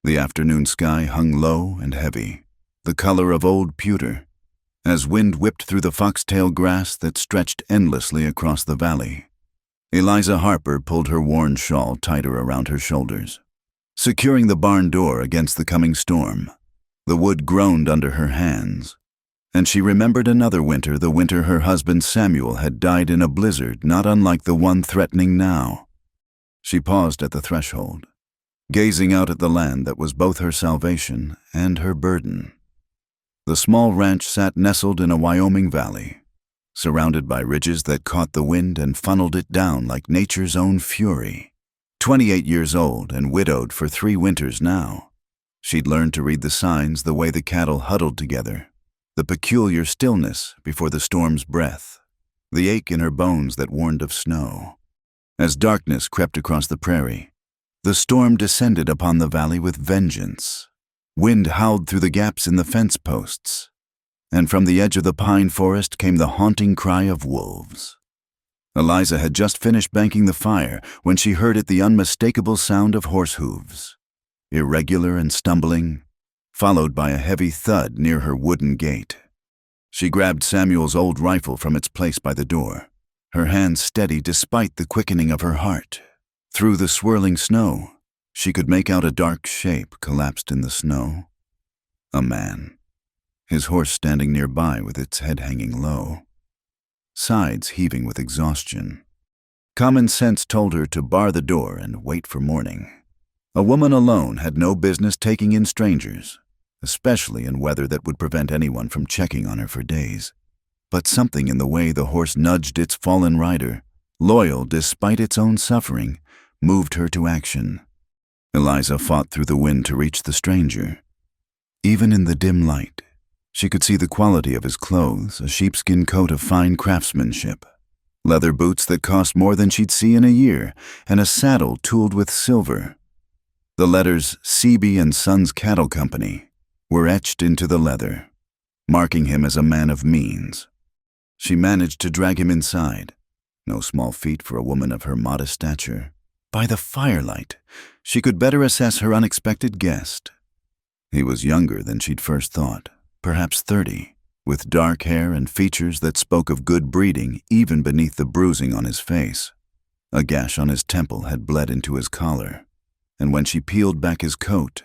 The afternoon sky hung low and heavy, the color of old pewter, as wind whipped through the foxtail grass that stretched endlessly across the valley. Eliza Harper pulled her worn shawl tighter around her shoulders, securing the barn door against the coming storm. The wood groaned under her hands, and she remembered another winter, the winter her husband Samuel had died in a blizzard not unlike the one threatening now. She paused at the threshold, gazing out at the land that was both her salvation and her burden. The small ranch sat nestled in a Wyoming valley, surrounded by ridges that caught the wind and funneled it down like nature's own fury. 28 years old and widowed for 3 winters now, she'd learned to read the signs the way the cattle huddled together, the peculiar stillness before the storm's breath, the ache in her bones that warned of snow. As darkness crept across the prairie, the storm descended upon the valley with vengeance. Wind howled through the gaps in the fence posts, and from the edge of the pine forest came the haunting cry of wolves. Eliza had just finished banking the fire when she heard it, the unmistakable sound of horse hooves, irregular and stumbling, followed by a heavy thud near her wooden gate. She grabbed Samuel's old rifle from its place by the door, her hands steady despite the quickening of her heart. Through the swirling snow, she could make out a dark shape collapsed in the snow. A man, his horse standing nearby with its head hanging low, sides heaving with exhaustion. Common sense told her to bar the door and wait for morning. A woman alone had no business taking in strangers, especially in weather that would prevent anyone from checking on her for days. But something in the way the horse nudged its fallen rider, loyal despite its own suffering, moved her to action. Eliza fought through the wind to reach the stranger. Even in the dim light, she could see the quality of his clothes, a sheepskin coat of fine craftsmanship, leather boots that cost more than she'd see in a year, and a saddle tooled with silver. The letters Seeby and Sons Cattle Company were etched into the leather, marking him as a man of means. She managed to drag him inside, no small feat for a woman of her modest stature. By the firelight, she could better assess her unexpected guest. He was younger than she'd first thought, perhaps 30, with dark hair and features that spoke of good breeding even beneath the bruising on his face. A gash on his temple had bled into his collar, and when she peeled back his coat,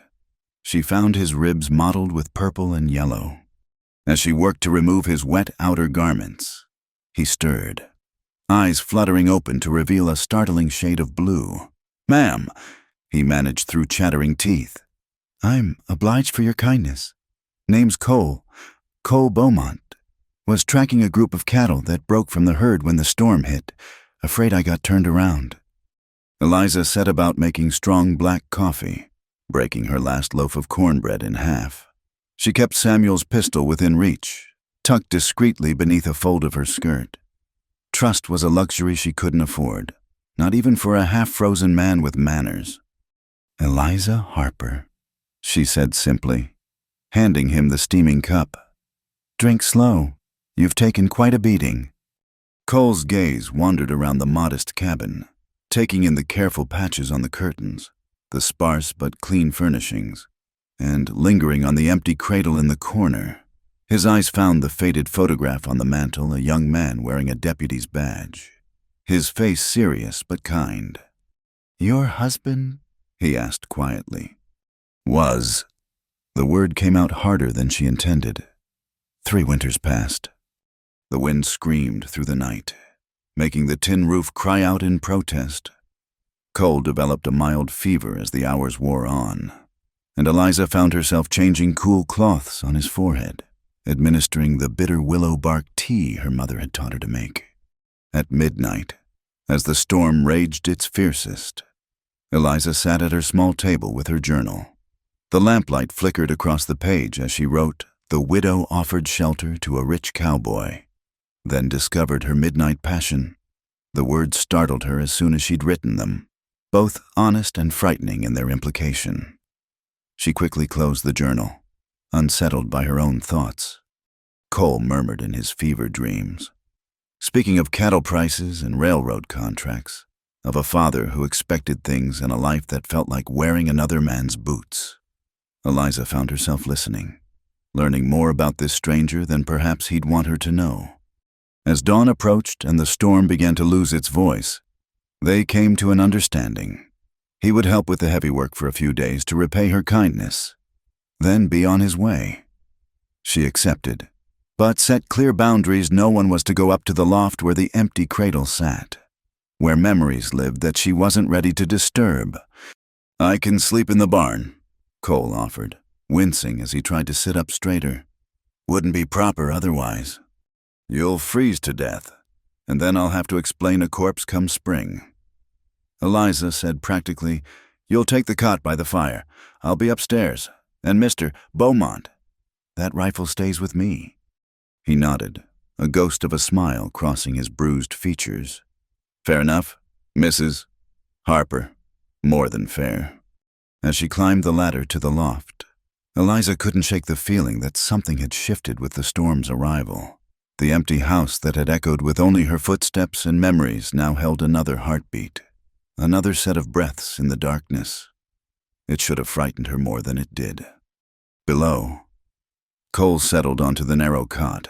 she found his ribs mottled with purple and yellow. As she worked to remove his wet outer garments, he stirred, eyes fluttering open to reveal a startling shade of blue. "Ma'am," he managed through chattering teeth. "I'm obliged for your kindness. Name's Cole Beaumont. Was tracking a group of cattle that broke from the herd when the storm hit. Afraid I got turned around." Eliza set about making strong black coffee, breaking her last loaf of cornbread in half. She kept Samuel's pistol within reach, tucked discreetly beneath a fold of her skirt. Trust was a luxury she couldn't afford, not even for a half-frozen man with manners. "Eliza Harper," she said simply, handing him the steaming cup. "Drink slow. You've taken quite a beating." Cole's gaze wandered around the modest cabin, taking in the careful patches on the curtains, the sparse but clean furnishings, and lingering on the empty cradle in the corner. His eyes found the faded photograph on the mantel, a young man wearing a deputy's badge, his face serious but kind. "Your husband?" he asked quietly. "Was." The word came out harder than she intended. 3 winters passed. The wind screamed through the night, making the tin roof cry out in protest. Cole developed a mild fever as the hours wore on, and Eliza found herself changing cool cloths on his forehead, administering the bitter willow bark tea her mother had taught her to make. At midnight, as the storm raged its fiercest, Eliza sat at her small table with her journal. The lamplight flickered across the page as she wrote, "The widow offered shelter to a rich cowboy," then discovered her midnight passion. The words startled her as soon as she'd written them, both honest and frightening in their implication. She quickly closed the journal, unsettled by her own thoughts. Cole murmured in his fever dreams, speaking of cattle prices and railroad contracts, of a father who expected things in a life that felt like wearing another man's boots. Eliza found herself listening, learning more about this stranger than perhaps he'd want her to know. As dawn approached and the storm began to lose its voice, they came to an understanding. He would help with the heavy work for a few days to repay her kindness, then be on his way. She accepted, but set clear boundaries. No one was to go up to the loft where the empty cradle sat, where memories lived that she wasn't ready to disturb. "I can sleep in the barn," Cole offered, wincing as he tried to sit up straighter. "Wouldn't be proper otherwise. You'll freeze to death, and then I'll have to explain a corpse come spring." Eliza said practically, "You'll take the cot by the fire. I'll be upstairs. And Mr. Beaumont, that rifle stays with me." He nodded, a ghost of a smile crossing his bruised features. "Fair enough, Mrs. Harper. More than fair." As she climbed the ladder to the loft, Eliza couldn't shake the feeling that something had shifted with the storm's arrival. The empty house that had echoed with only her footsteps and memories now held another heartbeat, another set of breaths in the darkness. It should have frightened her more than it did. Below, Cole settled onto the narrow cot,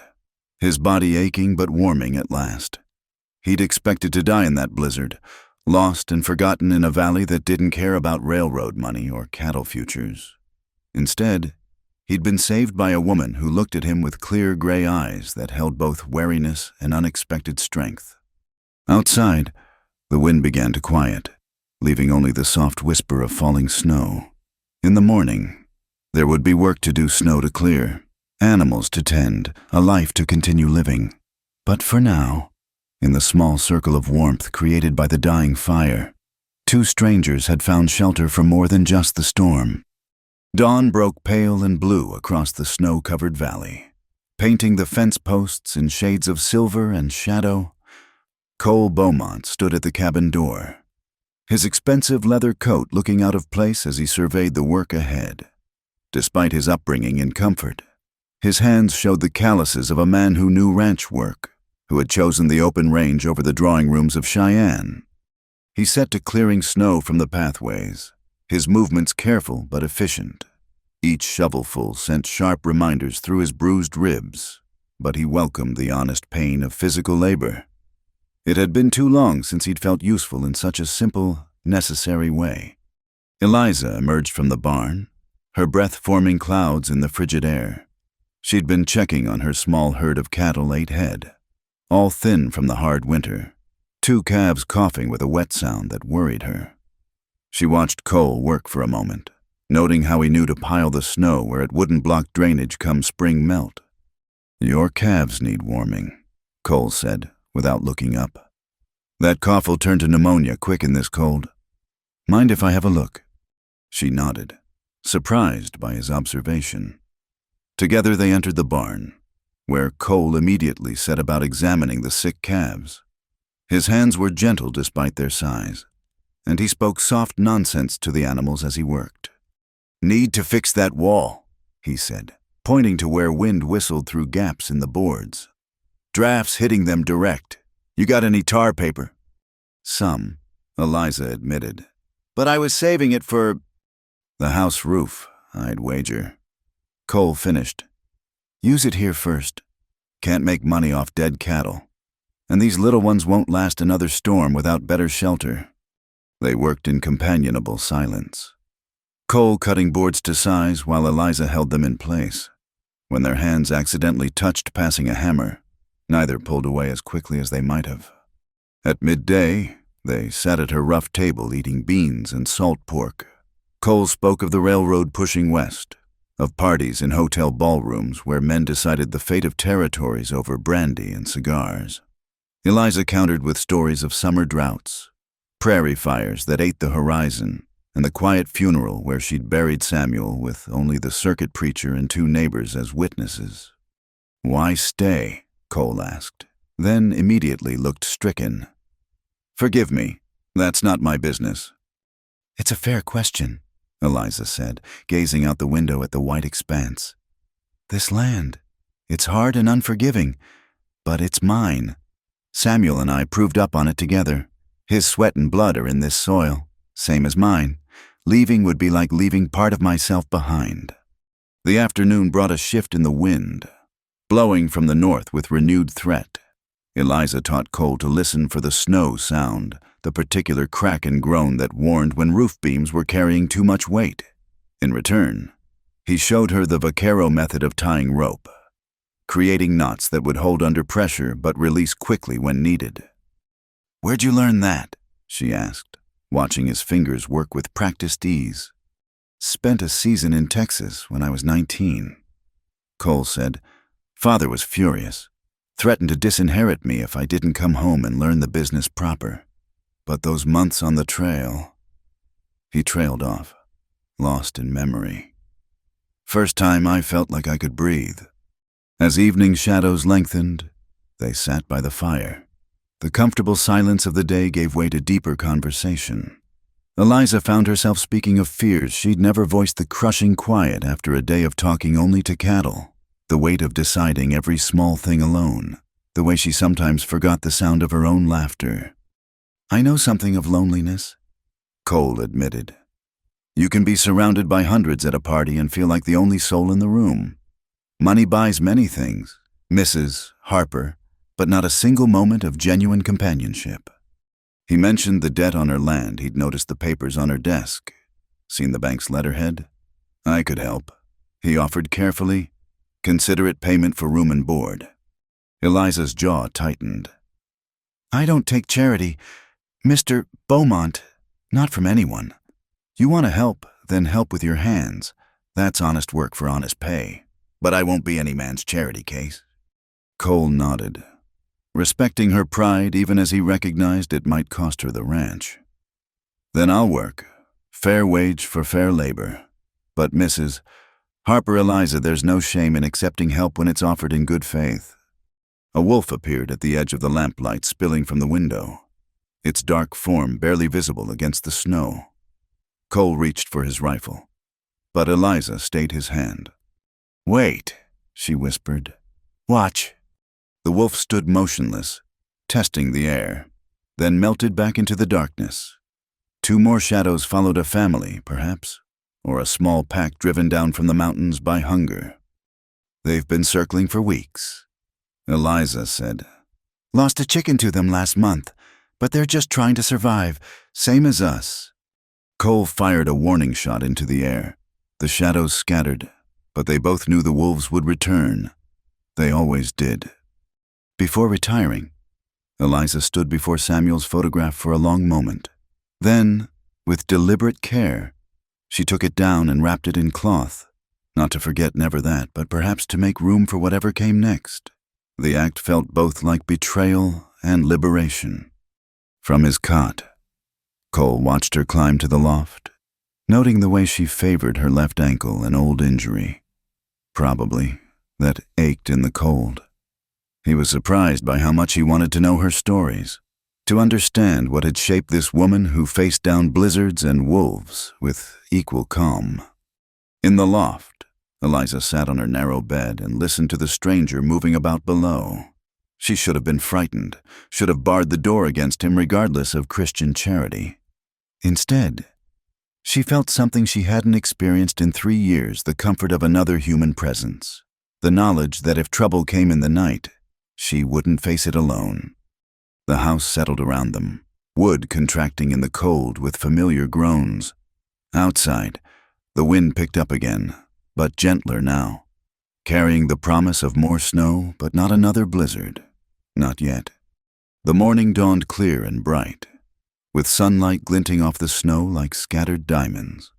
his body aching but warming at last. He'd expected to die in that blizzard, lost and forgotten in a valley that didn't care about railroad money or cattle futures. Instead, he'd been saved by a woman who looked at him with clear gray eyes that held both wariness and unexpected strength. Outside, the wind began to quiet, leaving only the soft whisper of falling snow. In the morning, there would be work to do, snow to clear, animals to tend, a life to continue living. But for now, in the small circle of warmth created by the dying fire, two strangers had found shelter from more than just the storm. Dawn broke pale and blue across the snow-covered valley, painting the fence posts in shades of silver and shadow. Cole Beaumont stood at the cabin door, his expensive leather coat looking out of place as he surveyed the work ahead. Despite his upbringing in comfort, his hands showed the calluses of a man who knew ranch work, who had chosen the open range over the drawing rooms of Cheyenne. He set to clearing snow from the pathways, his movements careful but efficient. Each shovelful sent sharp reminders through his bruised ribs, but he welcomed the honest pain of physical labor. It had been too long since he'd felt useful in such a simple, necessary way. Eliza emerged from the barn, her breath forming clouds in the frigid air. She'd been checking on her small herd of cattle, 8 head, all thin from the hard winter, 2 calves coughing with a wet sound that worried her. She watched Cole work for a moment, noting how he knew to pile the snow where it wouldn't block drainage come spring melt. "Your calves need warming," Cole said, without looking up. "That cough will turn to pneumonia quick in this cold. Mind if I have a look?" She nodded, surprised by his observation. Together they entered the barn, where Cole immediately set about examining the sick calves. His hands were gentle despite their size, and he spoke soft nonsense to the animals as he worked. "Need to fix that wall," he said, pointing to where wind whistled through gaps in the boards. "Drafts hitting them direct. You got any tar paper?" "Some," Eliza admitted. "But I was saving it for the house roof, I'd wager." Cole finished. "Use it here first. Can't make money off dead cattle. And these little ones won't last another storm without better shelter." They worked in companionable silence, Cole cutting boards to size while Eliza held them in place. When their hands accidentally touched passing a hammer, neither pulled away as quickly as they might have. At midday, they sat at her rough table eating beans and salt pork. Cole spoke of the railroad pushing west, of parties in hotel ballrooms where men decided the fate of territories over brandy and cigars. Eliza countered with stories of summer droughts, prairie fires that ate the horizon, and the quiet funeral where she'd buried Samuel with only the circuit preacher and 2 neighbors as witnesses. "Why stay?" Cole asked, then immediately looked stricken. "Forgive me, that's not my business." "It's a fair question," Eliza said, gazing out the window at the white expanse. "This land, it's hard and unforgiving, but it's mine. Samuel and I proved up on it together. His sweat and blood are in this soil, same as mine. Leaving would be like leaving part of myself behind. The afternoon brought a shift in the wind, blowing from the north with renewed threat. Eliza taught Cole to listen for the snow sound, the particular crack and groan that warned when roof beams were carrying too much weight. In return, he showed her the vaquero method of tying rope, creating knots that would hold under pressure but release quickly when needed. "Where'd you learn that?" she asked, watching his fingers work with practiced ease. "Spent a season in Texas when I was 19. Cole said. "Father was furious, threatened to disinherit me if I didn't come home and learn the business proper. But those months on the trail..." He trailed off, lost in memory. "First time I felt like I could breathe." As evening shadows lengthened, they sat by the fire. The comfortable silence of the day gave way to deeper conversation. Eliza found herself speaking of fears she'd never voiced, the crushing quiet after a day of talking only to cattle, the weight of deciding every small thing alone, the way she sometimes forgot the sound of her own laughter. "I know something of loneliness," Cole admitted. "You can be surrounded by hundreds at a party and feel like the only soul in the room. Money buys many things, Mrs. Harper, but not a single moment of genuine companionship." He mentioned the debt on her land. He'd noticed the papers on her desk. Seen the bank's letterhead? "I could help," he offered carefully. "Considerate payment for room and board." Eliza's jaw tightened. "I don't take charity, Mr. Beaumont, not from anyone. You want to help, then help with your hands. That's honest work for honest pay. But I won't be any man's charity case." Cole nodded, respecting her pride even as he recognized it might cost her the ranch. "Then I'll work. Fair wage for fair labor. But Mrs. Harper, Eliza, there's no shame in accepting help when it's offered in good faith." A wolf appeared at the edge of the lamplight spilling from the window, its dark form barely visible against the snow. Cole reached for his rifle, but Eliza stayed his hand. "Wait," she whispered. "Watch." The wolf stood motionless, testing the air, then melted back into the darkness. Two more shadows followed, a family, perhaps, or a small pack driven down from the mountains by hunger. "They've been circling for weeks," Eliza said. "Lost a chicken to them last month, but they're just trying to survive, same as us." Cole fired a warning shot into the air. The shadows scattered, but they both knew the wolves would return. They always did. Before retiring, Eliza stood before Samuel's photograph for a long moment. Then, with deliberate care, she took it down and wrapped it in cloth, not to forget never that, but perhaps to make room for whatever came next. The act felt both like betrayal and liberation. From his cot, Cole watched her climb to the loft, noting the way she favored her left ankle, an old injury, probably, that ached in the cold. He was surprised by how much he wanted to know her stories, to understand what had shaped this woman who faced down blizzards and wolves with equal calm. In the loft, Eliza sat on her narrow bed and listened to the stranger moving about below. She should have been frightened, should have barred the door against him regardless of Christian charity. Instead, she felt something she hadn't experienced in 3 years, the comfort of another human presence, the knowledge that if trouble came in the night, she wouldn't face it alone. The house settled around them, wood contracting in the cold with familiar groans. Outside, the wind picked up again, but gentler now, carrying the promise of more snow, but not another blizzard. Not yet. The morning dawned clear and bright, with sunlight glinting off the snow like scattered diamonds.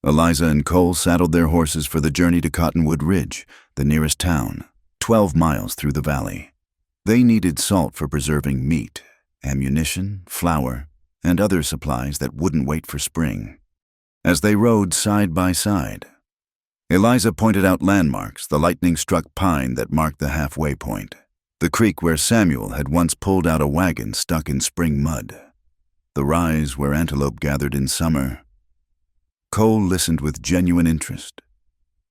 Eliza and Cole saddled their horses for the journey to Cottonwood Ridge, the nearest town, 12 miles through the valley. They needed salt for preserving meat, ammunition, flour, and other supplies that wouldn't wait for spring. As they rode side by side, Eliza pointed out landmarks, the lightning-struck pine that marked the halfway point, the creek where Samuel had once pulled out a wagon stuck in spring mud, the rise where antelope gathered in summer. Cole listened with genuine interest,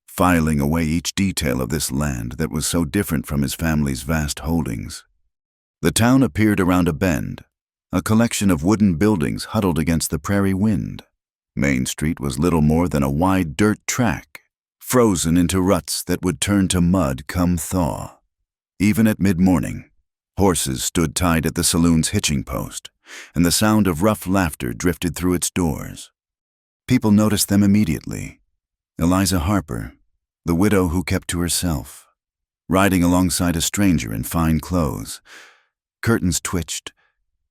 filing away each detail of this land that was so different from his family's vast holdings. The town appeared around a bend, a collection of wooden buildings huddled against the prairie wind. Main Street was little more than a wide dirt track, frozen into ruts that would turn to mud come thaw. Even at mid-morning, horses stood tied at the saloon's hitching post, and the sound of rough laughter drifted through its doors. People noticed them immediately. Eliza Harper, the widow who kept to herself, riding alongside a stranger in fine clothes. Curtains twitched.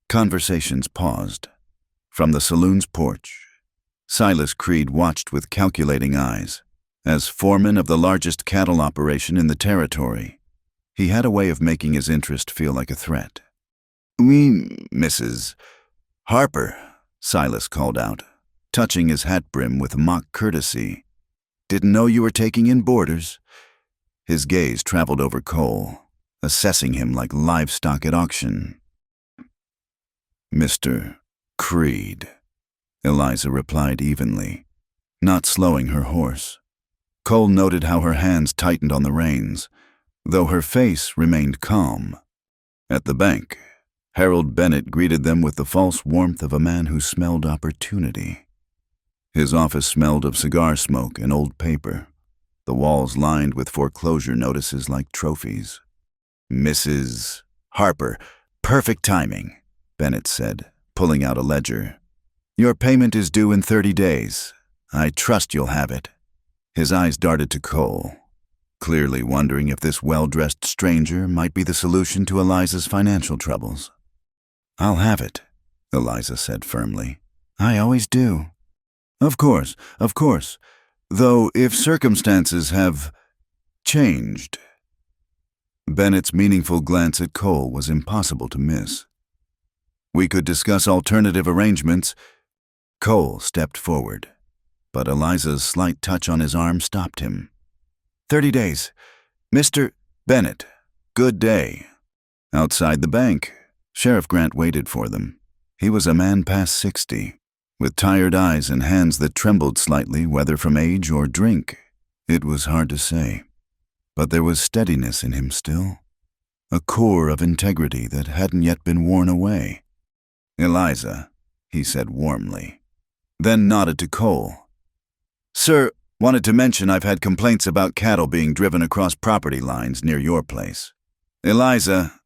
Conversations paused. From the saloon's porch, Silas Creed watched with calculating eyes. As foreman of the largest cattle operation in the territory, he had a way of making his interest feel like a threat. Mrs. Harper," Silas called out, touching his hat brim with mock courtesy. "Didn't know you were taking in boarders." His gaze traveled over Cole, assessing him like livestock at auction. "Mr. Creed," Eliza replied evenly, not slowing her horse. Cole noted how her hands tightened on the reins, though her face remained calm. At the bank, Harold Bennett greeted them with the false warmth of a man who smelled opportunity. His office smelled of cigar smoke and old paper, the walls lined with foreclosure notices like trophies. "Mrs. Harper, perfect timing," Bennett said, pulling out a ledger. "Your payment is due in 30 days. I trust you'll have it." His eyes darted to Cole, clearly wondering if this well-dressed stranger might be the solution to Eliza's financial troubles. "I'll have it," Eliza said firmly. "I always do." Of course. Though if circumstances have changed." Bennett's meaningful glance at Cole was impossible to miss. "We could discuss alternative arrangements." Cole stepped forward, but Eliza's slight touch on his arm stopped him. 30 days. Mr. Bennett, good day." Outside the bank, Sheriff Grant waited for them. He was a man past 60, with tired eyes and hands that trembled slightly, whether from age or drink. It was hard to say. But there was steadiness in him still, a core of integrity that hadn't yet been worn away. "Eliza," he said warmly, then nodded to Cole. "Sir, wanted to mention I've had complaints about cattle being driven across property lines near your place. Eliza,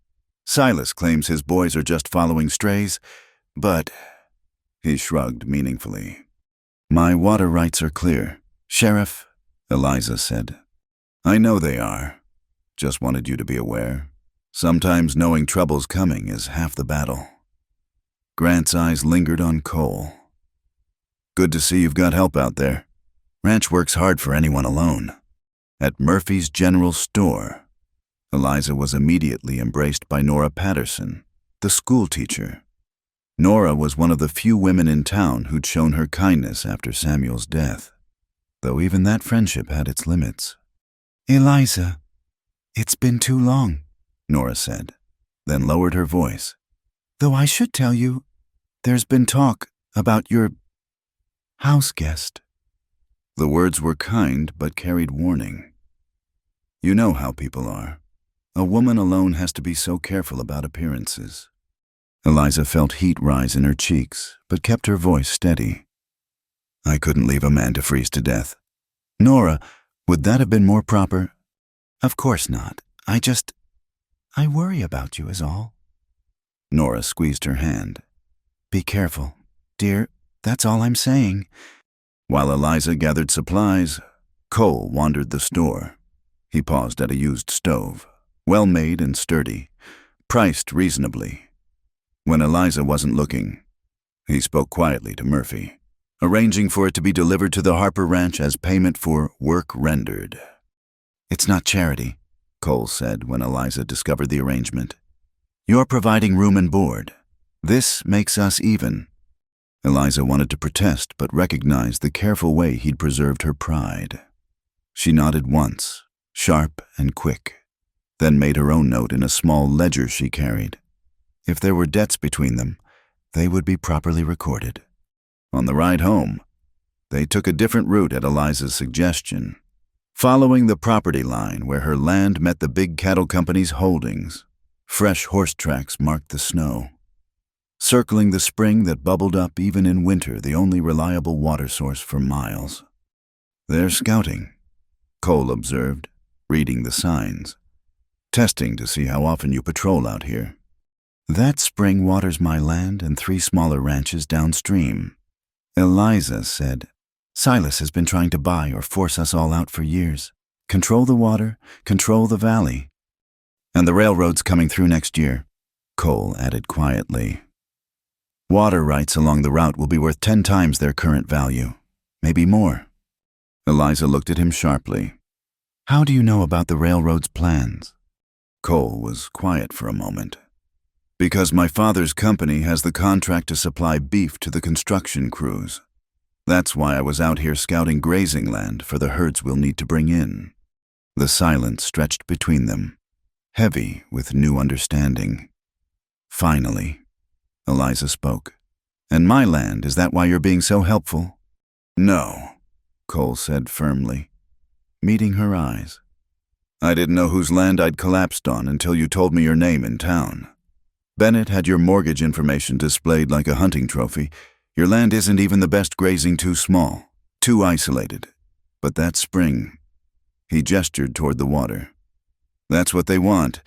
Silas claims his boys are just following strays, but..." He shrugged meaningfully. "My water rights are clear, Sheriff," Eliza said. "I know they are. Just wanted you to be aware. Sometimes knowing trouble's coming is half the battle." Grant's eyes lingered on Cole. "Good to see you've got help out there. Ranch works hard for anyone alone." At Murphy's General Store, Eliza was immediately embraced by Nora Patterson, the school teacher. Nora was one of the few women in town who'd shown her kindness after Samuel's death, though even that friendship had its limits. "Eliza, it's been too long," Nora said, then lowered her voice. "Though I should tell you, there's been talk about your house guest." The words were kind but carried warning. "You know how people are. A woman alone has to be so careful about appearances." Eliza felt heat rise in her cheeks, but kept her voice steady. "I couldn't leave a man to freeze to death." "Nora, would that have been more proper?" "Of course not. I worry about you is all." Nora squeezed her hand. "Be careful, dear, that's all I'm saying." While Eliza gathered supplies, Cole wandered the store. He paused at a used stove, well-made and sturdy, priced reasonably. When Eliza wasn't looking, he spoke quietly to Murphy, arranging for it to be delivered to the Harper Ranch as payment for work rendered. "It's not charity," Cole said when Eliza discovered the arrangement. "You're providing room and board. This makes us even." Eliza wanted to protest, but recognized the careful way he'd preserved her pride. She nodded once, sharp and quick, then made her own note in a small ledger she carried. If there were debts between them, they would be properly recorded. On the ride home, they took a different route at Eliza's suggestion, following the property line where her land met the big cattle company's holdings. Fresh horse tracks marked the snow. circling the spring that bubbled up even in winter, the only reliable water source for miles. "They're scouting," Cole observed, reading the signs. "Testing to see how often you patrol out here." "That spring waters my land and 3 smaller ranches downstream," Eliza said. "Silas has been trying to buy or force us all out for years. Control the water, control the valley." "And the railroad's coming through next year," Cole added quietly. "Water rights along the route will be worth 10 times their current value, maybe more." Eliza looked at him sharply. "How do you know about the railroad's plans?" Cole was quiet for a moment. "Because my father's company has the contract to supply beef to the construction crews. That's why I was out here scouting grazing land for the herds we'll need to bring in." The silence stretched between them, heavy with new understanding. Finally, Eliza spoke. "And my land, is that why you're being so helpful?" "No," Cole said firmly, meeting her eyes. "I didn't know whose land I'd collapsed on until you told me your name in town. Bennett had your mortgage information displayed like a hunting trophy. Your land isn't even the best grazing, too small, too isolated. But that spring," he gestured toward the water, "that's what they want."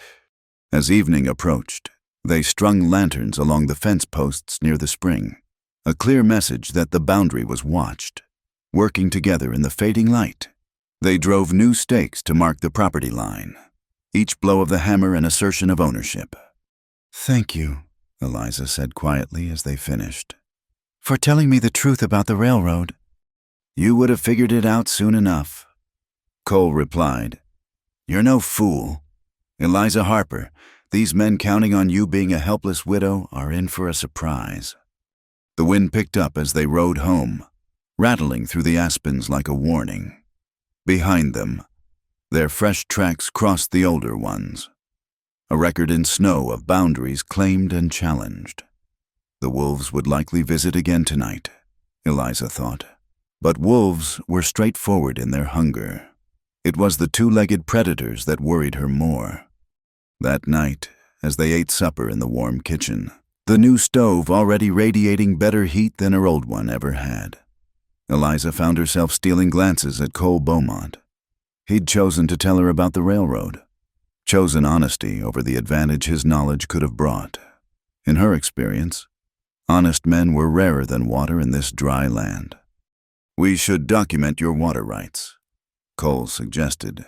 As evening approached, they strung lanterns along the fence posts near the spring, a clear message that the boundary was watched. Working together in the fading light, they drove new stakes to mark the property line, each blow of the hammer an assertion of ownership. "Thank you," Eliza said quietly as they finished, "for telling me the truth about the railroad." "You would have figured it out soon enough," Cole replied. "You're no fool. Eliza Harper, these men counting on you being a helpless widow are in for a surprise." The wind picked up as they rode home, rattling through the aspens like a warning. Behind them, their fresh tracks crossed the older ones, a record in snow of boundaries claimed and challenged. The wolves would likely visit again tonight, Eliza thought. But wolves were straightforward in their hunger. It was the 2-legged predators that worried her more. That night, as they ate supper in the warm kitchen, the new stove already radiating better heat than her old one ever had, Eliza found herself stealing glances at Cole Beaumont. He'd chosen to tell her about the railroad, chosen honesty over the advantage his knowledge could have brought. In her experience, honest men were rarer than water in this dry land. "We should document your water rights," Cole suggested.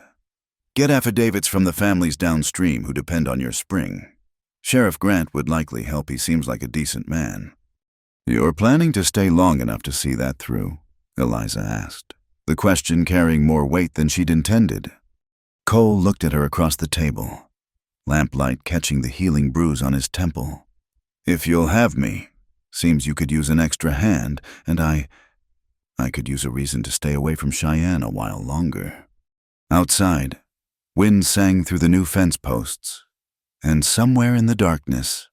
"Get affidavits from the families downstream who depend on your spring. Sheriff Grant would likely help. He seems like a decent man." "You're planning to stay long enough to see that through?" Eliza asked, the question carrying more weight than she'd intended. Cole looked at her across the table, lamplight catching the healing bruise on his temple. "If you'll have me, seems you could use an extra hand, and I could use a reason to stay away from Cheyenne a while longer." Outside, wind sang through the new fence posts, and somewhere in the darkness,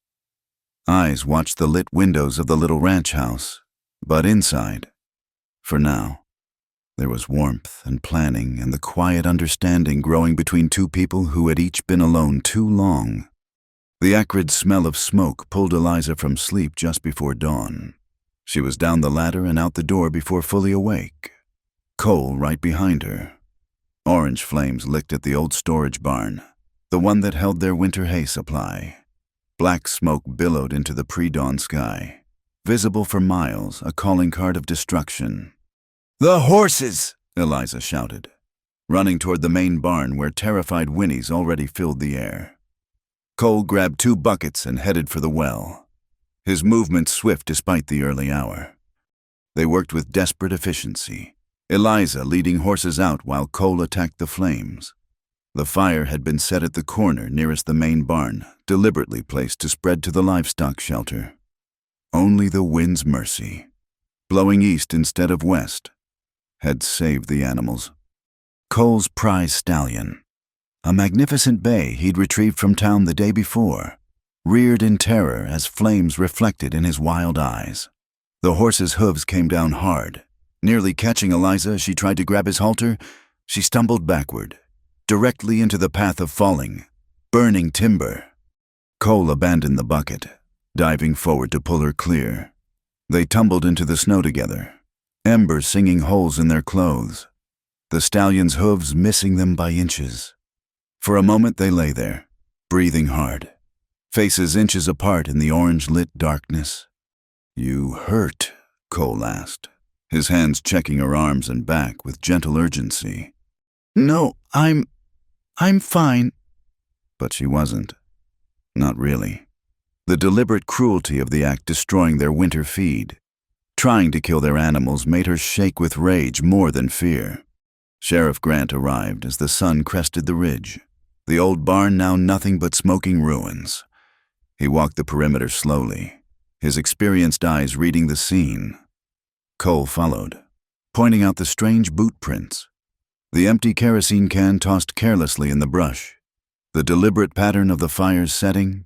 eyes watched the lit windows of the little ranch house. But inside, for now, there was warmth and planning and the quiet understanding growing between 2 people who had each been alone too long. The acrid smell of smoke pulled Eliza from sleep just before dawn. She was down the ladder and out the door before fully awake. Cole right behind her. Orange flames licked at the old storage barn, the one that held their winter hay supply. Black smoke billowed into the pre-dawn sky, visible for miles, a calling card of destruction. "The horses!" Eliza shouted, running toward the main barn where terrified whinnies already filled the air. Cole grabbed 2 buckets and headed for the well, his movements swift despite the early hour. They worked with desperate efficiency, Eliza leading horses out while Cole attacked the flames. The fire had been set at the corner nearest the main barn, deliberately placed to spread to the livestock shelter. Only the wind's mercy, blowing east instead of west, had saved the animals. Cole's prize stallion, a magnificent bay he'd retrieved from town the day before, reared in terror as flames reflected in his wild eyes. The horse's hooves came down hard. Nearly catching Eliza as she tried to grab his halter, she stumbled backward, directly into the path of falling, burning timber. Cole abandoned the bucket, diving forward to pull her clear. They tumbled into the snow together, embers singing holes in their clothes, the stallion's hooves missing them by inches. For a moment they lay there, breathing hard, faces inches apart in the orange-lit darkness. "You hurt?" Cole asked, his hands checking her arms and back with gentle urgency. "No, I'm fine." But she wasn't. Not really. The deliberate cruelty of the act destroying their winter feed, trying to kill their animals, made her shake with rage more than fear. Sheriff Grant arrived as the sun crested the ridge, the old barn now nothing but smoking ruins. He walked the perimeter slowly, his experienced eyes reading the scene. Cole followed, pointing out the strange boot prints, the empty kerosene can tossed carelessly in the brush, the deliberate pattern of the fire's setting.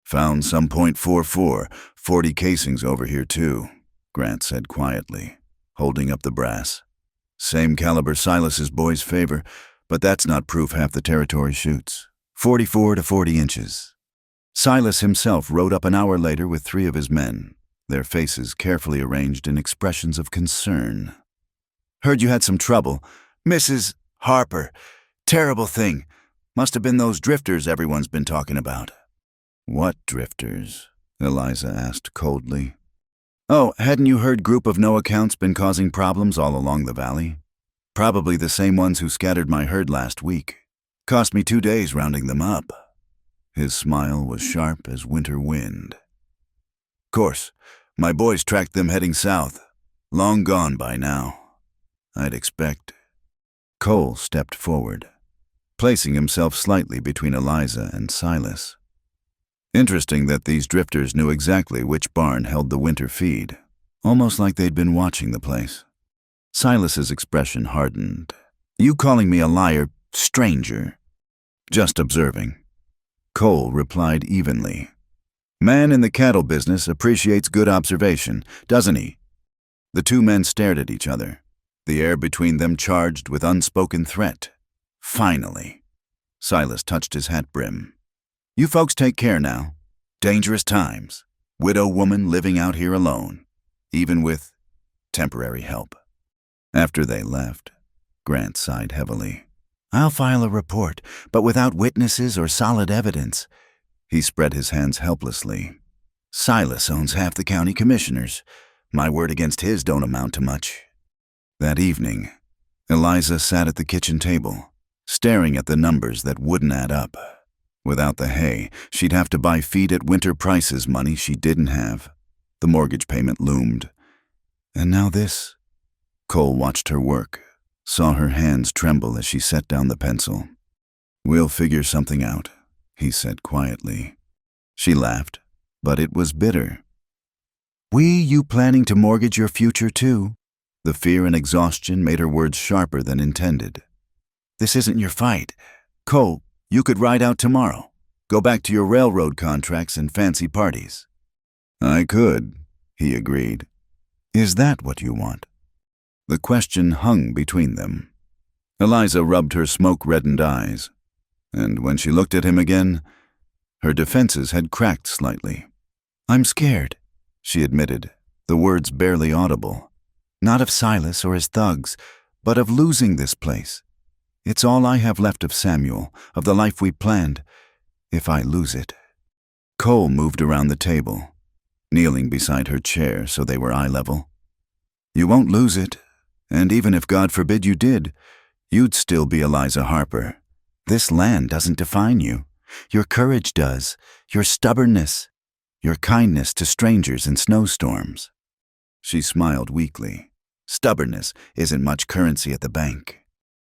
"Found some .44, 40 casings over here too," Grant said quietly, holding up the brass. "Same caliber Silas's boys favor, but that's not proof half the territory shoots. 44 to 40 inches. Silas himself rode up an hour later with 3 of his men, their faces carefully arranged in expressions of concern. "Heard you had some trouble. Mrs. Harper. Terrible thing. Must have been those drifters everyone's been talking about." "What drifters?" Eliza asked coldly. "Oh, hadn't you heard group of no accounts been causing problems all along the valley? Probably the same ones who scattered my herd last week. Cost me 2 days rounding them up." His smile was sharp as winter wind. "Course, my boys tracked them heading south. Long gone by now. I'd expect." Cole stepped forward, placing himself slightly between Eliza and Silas. Interesting that these drifters knew exactly which barn held the winter feed, almost like they'd been watching the place. Silas's expression hardened. "You calling me a liar, stranger?" "Just observing." Cole replied evenly. "Man in the cattle business appreciates good observation, doesn't he?" The 2 men stared at each other, the air between them charged with unspoken threat. "Finally." Silas touched his hat brim. "You folks take care now. Dangerous times. Widow woman living out here alone, even with temporary help." After they left, Grant sighed heavily. "I'll file a report, but without witnesses or solid evidence." He spread his hands helplessly. "Silas owns half the county commissioners. My word against his don't amount to much." That evening, Eliza sat at the kitchen table, staring at the numbers that wouldn't add up. Without the hay, she'd have to buy feed at winter prices, money she didn't have. The mortgage payment loomed. And now this. Cole watched her work, saw her hands tremble as she set down the pencil. "We'll figure something out," he said quietly. She laughed, but it was bitter. You planning to mortgage your future too?" The fear and exhaustion made her words sharper than intended. "This isn't your fight. Cole, you could ride out tomorrow. Go back to your railroad contracts and fancy parties." "I could," he agreed. "Is that what you want?" The question hung between them. Eliza rubbed her smoke-reddened eyes, and when she looked at him again, her defenses had cracked slightly. "I'm scared," she admitted, the words barely audible. "Not of Silas or his thugs, but of losing this place. It's all I have left of Samuel, of the life we planned, if I lose it." Cole moved around the table, kneeling beside her chair so they were eye level. "You won't lose it, and even if God forbid you did, you'd still be Eliza Harper. This land doesn't define you. Your courage does, your stubbornness, your kindness to strangers in snowstorms." She smiled weakly. "Stubbornness isn't much currency at the bank."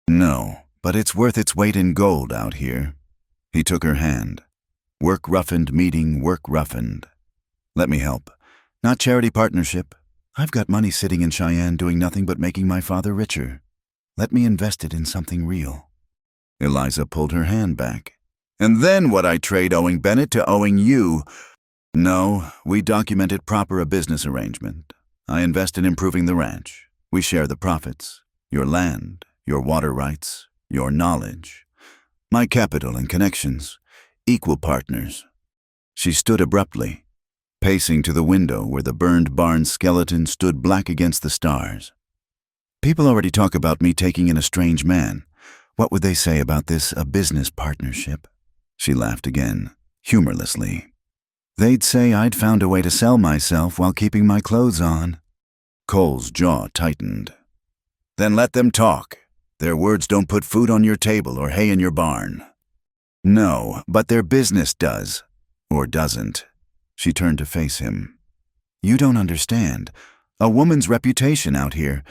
"No, but it's worth its weight in gold out here." He took her hand. "Work roughened meeting work roughened. Let me help. Not charity partnership. I've got money sitting in Cheyenne doing nothing but making my father richer. Let me invest it in something real." Eliza pulled her hand back. "And then what I trade owing Bennett to owing you?" "No, we documented proper a business arrangement. I invest in improving the ranch. We share the profits. Your land, your water rights, your knowledge. My capital and connections. Equal partners." She stood abruptly. pacing to the window where the burned barn skeleton stood black against the stars. People already talk about me taking in a strange man. What would they say about this, a business partnership? She laughed again, humorlessly. They'd say I'd found a way to sell myself while keeping my clothes on. Cole's jaw tightened. Then let them talk. Their words don't put food on your table or hay in your barn. No, but their business does. Or doesn't. She turned to face him. You don't understand. A woman's reputation out here.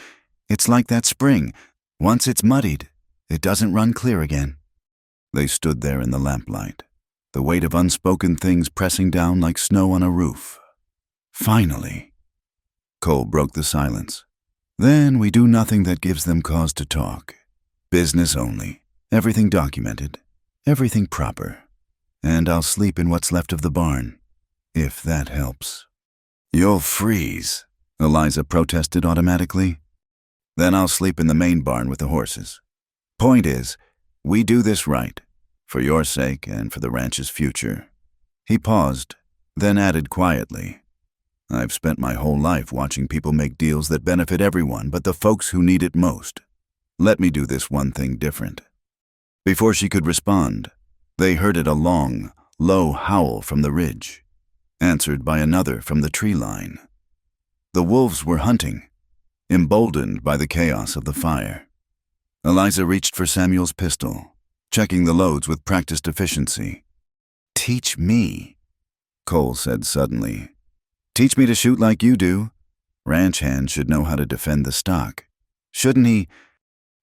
It's like that spring. Once it's muddied, it doesn't run clear again. They stood there in the lamplight, the weight of unspoken things pressing down like snow on a roof. Finally. Cole broke the silence. Then we do nothing that gives them cause to talk. Business only. Everything documented. Everything proper. And I'll sleep in what's left of the barn, if that helps. You'll freeze, Eliza protested automatically. Then I'll sleep in the main barn with the horses. Point is, we do this right, for your sake and for the ranch's future. He paused, then added quietly, I've spent my whole life watching people make deals that benefit everyone but the folks who need it most. Let me do this one thing different. Before she could respond, they heard a long, low howl from the ridge, answered by another from the tree line. The wolves were hunting, emboldened by the chaos of the fire. Eliza reached for Samuel's pistol, checking the loads with practiced efficiency. Teach me, Cole said suddenly. Teach me to shoot like you do. Ranch hands should know how to defend the stock. Shouldn't he?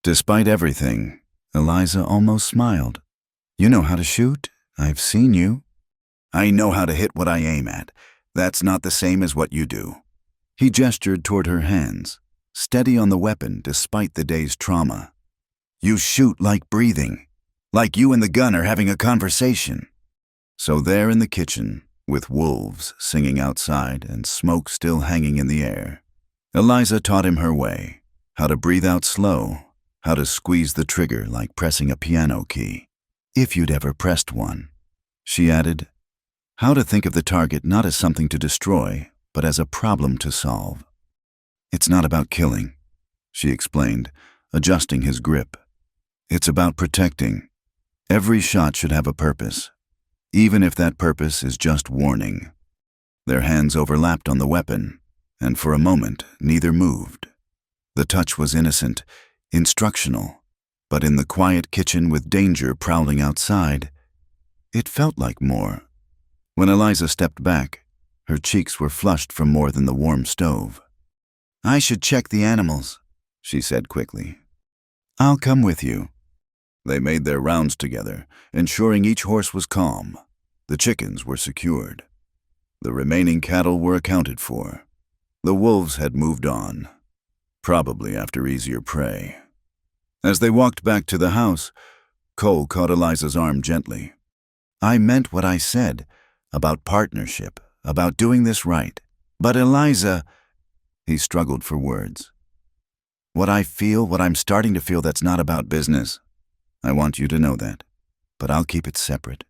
Despite everything, Eliza almost smiled. You know how to shoot. I've seen you. I know how to hit what I aim at. That's not the same as what you do. He gestured toward her hands, steady on the weapon despite the day's trauma. You shoot like breathing, like you and the gun are having a conversation. So there in the kitchen, with wolves singing outside and smoke still hanging in the air, Eliza taught him her way, how to breathe out slow, how to squeeze the trigger like pressing a piano key, if you'd ever pressed one. She added, how to think of the target not as something to destroy, but as a problem to solve. It's not about killing, she explained, adjusting his grip. It's about protecting. Every shot should have a purpose, even if that purpose is just warning. Their hands overlapped on the weapon, and for a moment neither moved. The touch was innocent, instructional, but in the quiet kitchen with danger prowling outside, it felt like more. When Eliza stepped back, her cheeks were flushed from more than the warm stove. I should check the animals, she said quickly. I'll come with you. They made their rounds together, ensuring each horse was calm. The chickens were secured. The remaining cattle were accounted for. The wolves had moved on, probably after easier prey. As they walked back to the house, Cole caught Eliza's arm gently. I meant what I said, about partnership, about doing this right. But Eliza, he struggled for words. What I feel, what I'm starting to feel, that's not about business. I want you to know that, but I'll keep it separate.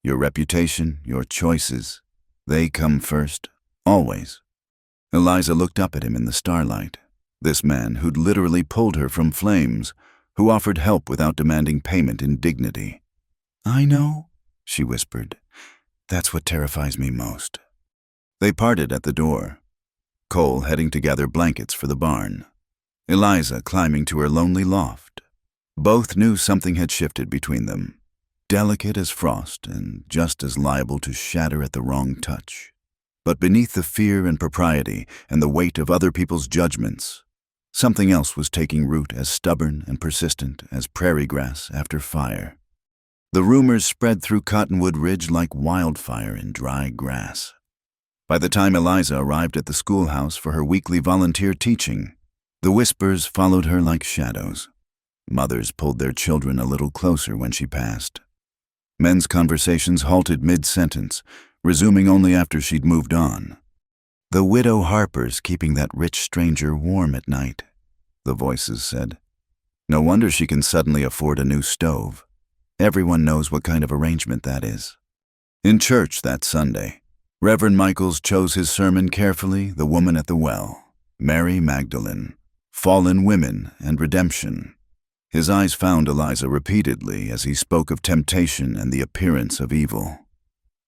Your reputation, your choices, they come first, always. Eliza looked up at him in the starlight, this man who'd literally pulled her from flames, who offered help without demanding payment in dignity. I know, she whispered. That's what terrifies me most. They parted at the door, Cole heading to gather blankets for the barn, Eliza climbing to her lonely loft. Both knew something had shifted between them, delicate as frost and just as liable to shatter at the wrong touch. But beneath the fear and propriety and the weight of other people's judgments, something else was taking root as stubborn and persistent as prairie grass after fire. The rumors spread through Cottonwood Ridge like wildfire in dry grass. By the time Eliza arrived at the schoolhouse for her weekly volunteer teaching, the whispers followed her like shadows. Mothers pulled their children a little closer when she passed. Men's conversations halted mid-sentence, resuming only after she'd moved on. The widow Harper's keeping that rich stranger warm at night, the voices said. No wonder she can suddenly afford a new stove. Everyone knows what kind of arrangement that is. In church that Sunday, Reverend Michaels chose his sermon carefully, the woman at the well, Mary Magdalene, fallen women and redemption. His eyes found Eliza repeatedly as he spoke of temptation and the appearance of evil.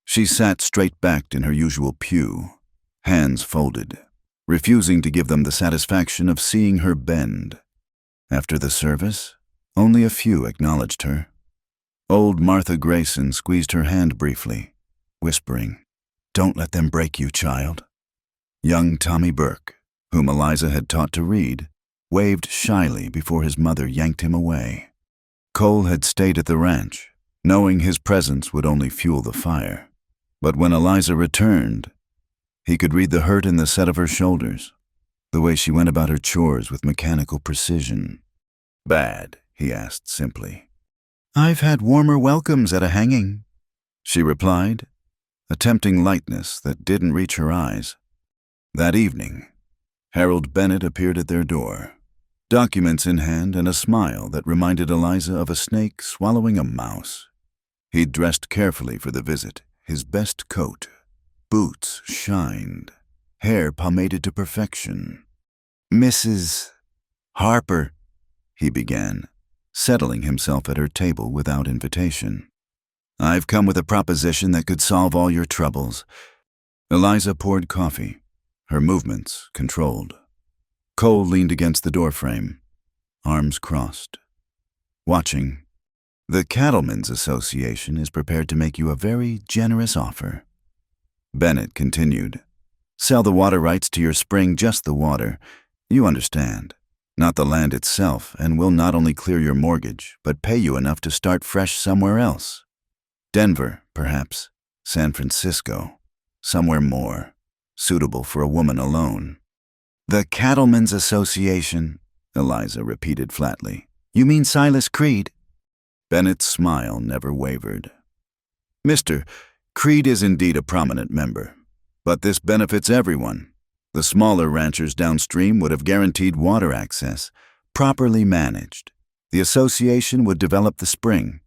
She sat straight-backed in her usual pew, hands folded, refusing to give them the satisfaction of seeing her bend. After the service, only a few acknowledged her. Old Martha Grayson squeezed her hand briefly, whispering, "Don't let them break you, child." Young Tommy Burke, whom Eliza had taught to read, waved shyly before his mother yanked him away. Cole had stayed at the ranch, knowing his presence would only fuel the fire. But when Eliza returned, he could read the hurt in the set of her shoulders, the way she went about her chores with mechanical precision. "Bad?" he asked simply. "I've had warmer welcomes at a hanging," she replied, a tempting lightness that didn't reach her eyes. That evening, Harold Bennett appeared at their door, documents in hand and a smile that reminded Eliza of a snake swallowing a mouse. He'd dressed carefully for the visit, his best coat. Boots shined, hair pomaded to perfection. "Mrs. Harper," he began, settling himself at her table without invitation. "I've come with a proposition that could solve all your troubles." Eliza poured coffee, her movements controlled. Cole leaned against the doorframe, arms crossed, watching. "The Cattlemen's Association is prepared to make you a very generous offer." Bennett continued, "Sell the water rights to your spring, just the water. You understand. Not the land itself, and we'll not only clear your mortgage, but pay you enough to start fresh somewhere else. Denver, perhaps. San Francisco. Somewhere more suitable for a woman alone." "The Cattlemen's Association," Eliza repeated flatly. "You mean Silas Creed?" Bennett's smile never wavered. "Mr. Creed is indeed a prominent member, but this benefits everyone. The smaller ranchers downstream would have guaranteed water access, properly managed. The association would develop the spring,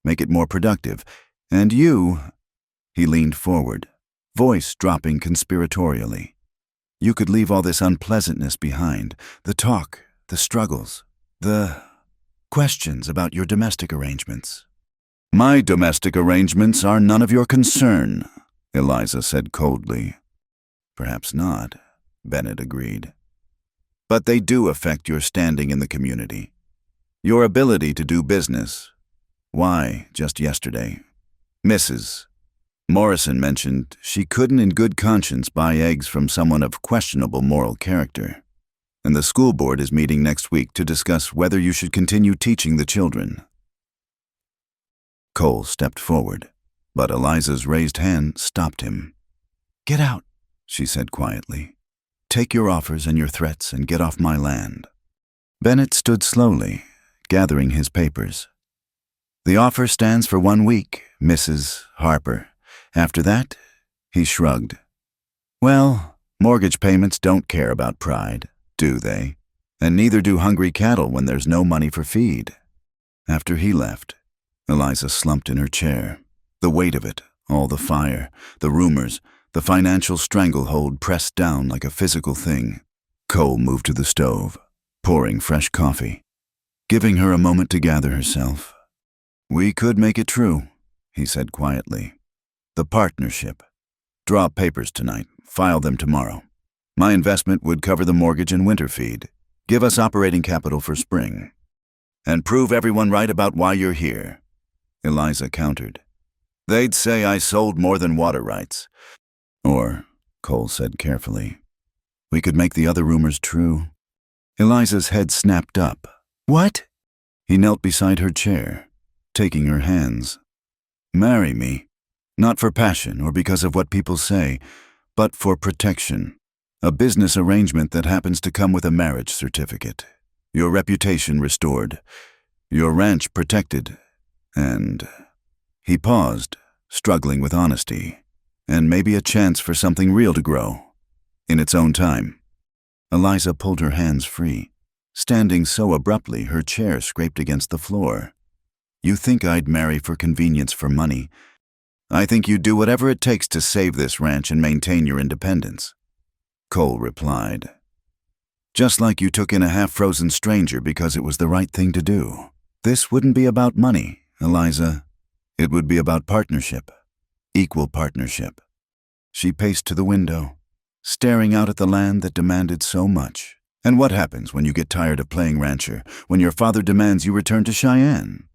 make it more productive, and you—" He leaned forward, voice dropping conspiratorially. "You could leave all this unpleasantness behind, the talk, the struggles, the questions about your domestic arrangements." "My domestic arrangements are none of your concern," Eliza said coldly. "Perhaps not," Bennett agreed. "But they do affect your standing in the community, your ability to do business. Why, just yesterday, Mrs. Morrison mentioned she couldn't in good conscience buy eggs from someone of questionable moral character. And the school board is meeting next week to discuss whether you should continue teaching the children." Cole stepped forward, but Eliza's raised hand stopped him. "Get out," she said quietly. "Take your offers and your threats and get off my land." Bennett stood slowly, gathering his papers. "The offer stands for 1 week, Mrs. Harper. After that," he shrugged. "Well, mortgage payments don't care about pride, do they? And neither do hungry cattle when there's no money for feed." After he left, Eliza slumped in her chair. The weight of it, all the fire, the rumors, the financial stranglehold pressed down like a physical thing. Cole moved to the stove, pouring fresh coffee, giving her a moment to gather herself. "We could make it true," he said quietly. "The partnership. Draw papers tonight, file them tomorrow. My investment would cover the mortgage and winter feed, give us operating capital for spring. And prove everyone right about why you're here," Eliza countered. "They'd say I sold more than water rights." "Or," Cole said carefully, "we could make the other rumors true." Eliza's head snapped up. "What?" He knelt beside her chair, taking her hands. "Marry me. Not for passion or because of what people say, but for protection. A business arrangement that happens to come with a marriage certificate. Your reputation restored. Your ranch protected. And—" He paused, struggling with honesty, and maybe a chance for something real to grow, in its own time. Eliza pulled her hands free. Standing so abruptly, her chair scraped against the floor. "You think I'd marry for convenience, for money? I think you'd do whatever it takes to save this ranch and maintain your independence. Cole replied. Just like you took in a half-frozen stranger because it was the right thing to do. This wouldn't be about money, Eliza. It would be about partnership. Equal partnership. She paced to the window, staring out at the land that demanded so much. And what happens when you get tired of playing rancher, when your father demands you return to Cheyenne?